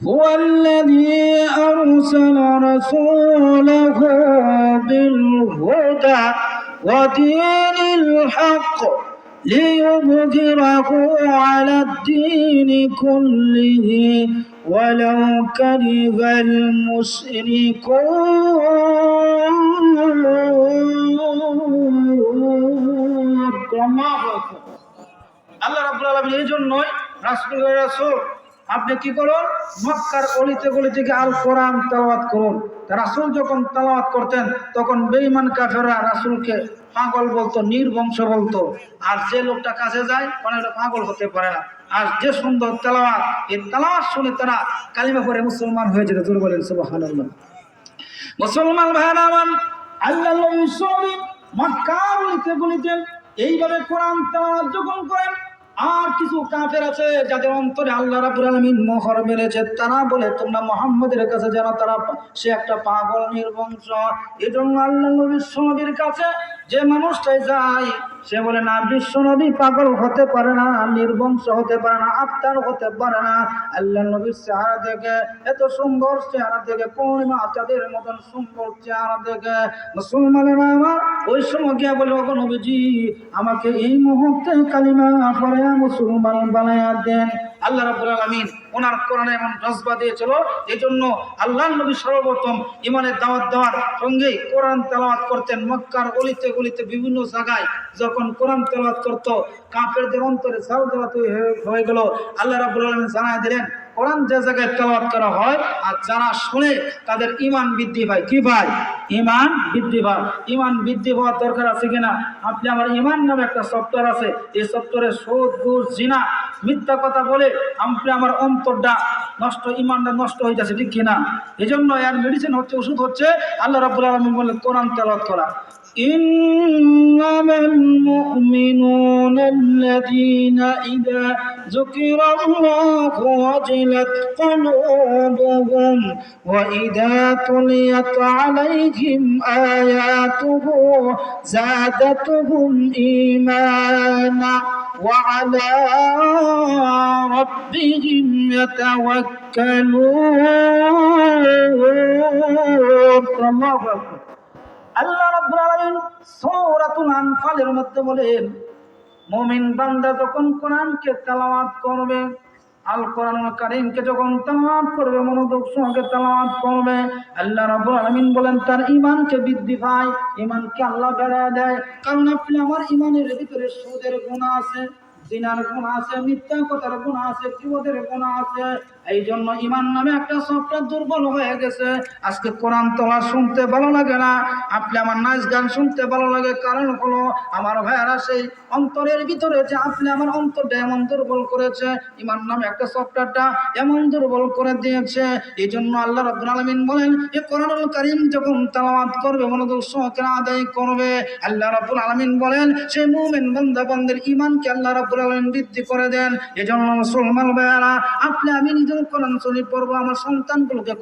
هو الذي أرسل رسوله بالهدى ودين الحق ليظهره على الدين كله ولو كره المشركون। আল্লাহ রাব্বুল আলামিন এই জন্যই রাসূল আপনি কি করুন, মক্কার অলিতে গলিতে গিয়ে আল কোরআন তেলাওয়াত করুন। রাসূল যখন তেলাওয়াত করতেন তখন বেঈমান কাফেররা রাসূলকে পাগল বলতো, নির্বংশ বলতো। আর যে লোকটা কাছে যায় অনেকটা পাগল হতে পারে না। আর যে সুন্দর তেলাওয়াত, এই তেলাওয়াত শুনে তারা কালিমা পড়ে মুসলমান হয়ে যেত। জোরে বলেন সুবহানাল্লাহ। মুসলমান ভাইরা আমার, আল্লাহর নবী মক্কার অলিতে গলিতে এইভাবে কোরআন তেলাওয়াত যখন করেন, আর কিছু কাফের আছে যাদের অন্তরে আল্লাহ রাব্বুল আলামিন মোহর মেরেছে, তারা বলে তোমরা মুহাম্মদের কাছে যেন সে একটা পাগল, নির্বংশ। এই জন্য আল্লাহ নবীর কাছে যে মানুষটাই যায় সে বলে না, বিশ্বনবী পাগল হতে পারে না, নির্বংশ হতে পারে না, আফতার হতে পারে না। আল্লাহ নবীর চেহারা দেখে, এত সুন্দর চেহারা দেখে, পূর্ণিমা চাঁদের মতন সুন্দর চেহারা দেখে মুসলমানেরা আমার ওই সময় গিয়ে বলে, ওগো নবীজি, আমাকে এই মুহূর্তে কালিমা পড়ে মুসলমান বানায়া দেন। আল্লাহ রাব্বুল আলামিন ওনার কোরআনে এমন জজবা দিয়েছিল, এই জন্য আল্লাহ নবী সর্বপ্রথম ইমানের দাওয়াত দেওয়ার সঙ্গেই কোরআন তেলাওয়াত করতেন। মক্কার অলিতে গলিতে বিভিন্ন জায়গায় যখন কোরআন তেলাওয়াত করত, কাফেরদের অন্তরে জালজালা হয়ে গেল। আল্লাহ রাব্বুল আলামিন জানায় দিলেন, কোরআন যে জায়গায় তেলাওয়াত করা হয় আর যারা শুনে তাদের ঈমান বৃদ্ধি পায়। কি ভাই? ঈমান বৃদ্ধি পায়। ঈমান বৃদ্ধি হওয়ার দরকার আছে কিনা? আপনি আমার ঈমান নামে একটা সফটওয়্যার আছে, এই সফটওয়্যারে সুদ, ঘুষ, জিনা, মিথ্যা কথা বলে আপনি আমার অন্তরটা নষ্ট, ঈমানটা নষ্ট হয়ে যাচ্ছে। ঠিক কিনা? এই জন্য এর মেডিসিন হচ্ছে, ওষুধ হচ্ছে আল্লাহ রাব্বুল আলামিন বললেন কোরআন তেলাওয়াত করা। إنما المؤمنون الذين إذا ذكر الله وجلت قلوبهم وإذا تليت عليهم آياته زادتهم إيمانا وعلى ربهم يتوكلون। الله أكبر। আল্লাহ রাব্বুল আলামিন সূরাতুল আনফালের মধ্যে বলেন, মুমিন বান্দা যখন কোরআনকে তেলাওয়াত করবে, আল কোরআনুল কারীমকে যখন তেলাওয়াত করবে, মনোযোগ সহকারে তেলাওয়াত করবে, আল্লাহ রাব্বুল আলামিন বলেন তার ঈমানকে বৃদ্ধি পায়, ঈমানকে আল্লাহ বাড়ায় দেয়। কারণ আপনি আমার ঈমানের ভিতরে সুদের গুনাহ আছে, জিনার গুনাহ আছে, মিথ্যা কথার গুনাহ আছে, ক্রোধের গুনাহ আছে। এই জন্য ঈমান নামে একটা সফটওয়্যার দুর্বল হয়ে গেছে। আজকে কোরআন তোলা শুনতে ভালো লাগে না, আপনি আমার নাচ গান শুনতে ভালো লাগে, কারণ হলো আমার ভাইয়ারা সেই অন্তরের ভিতরে যে আপনি আমার অন্তরটা এমন দুর্বল করেছে, ঈমান নামে একটা সফটওয়্যারটা এমন দুর্বল করে দিয়েছে। এই জন্য আল্লাহ রাব্বুল আলামিন বলেন এই কোরআনুল কারীম যখন তেলাওয়াত করবে, মনোযোগ সহকারে আদায় করবে, আল্লাহ রাব্বুল আলামিন বলেন সেই মুমিন বান্দা বান্দার ঈমানকে আল্লাহ রাব্বুল আলামিন বৃদ্ধি করে দেন। এই জন্য মুসলমান ভাইয়ারা, আপনি আমি নিজেও কোরআন শরীফ পড়বো, আমার সন্তানগুলোকে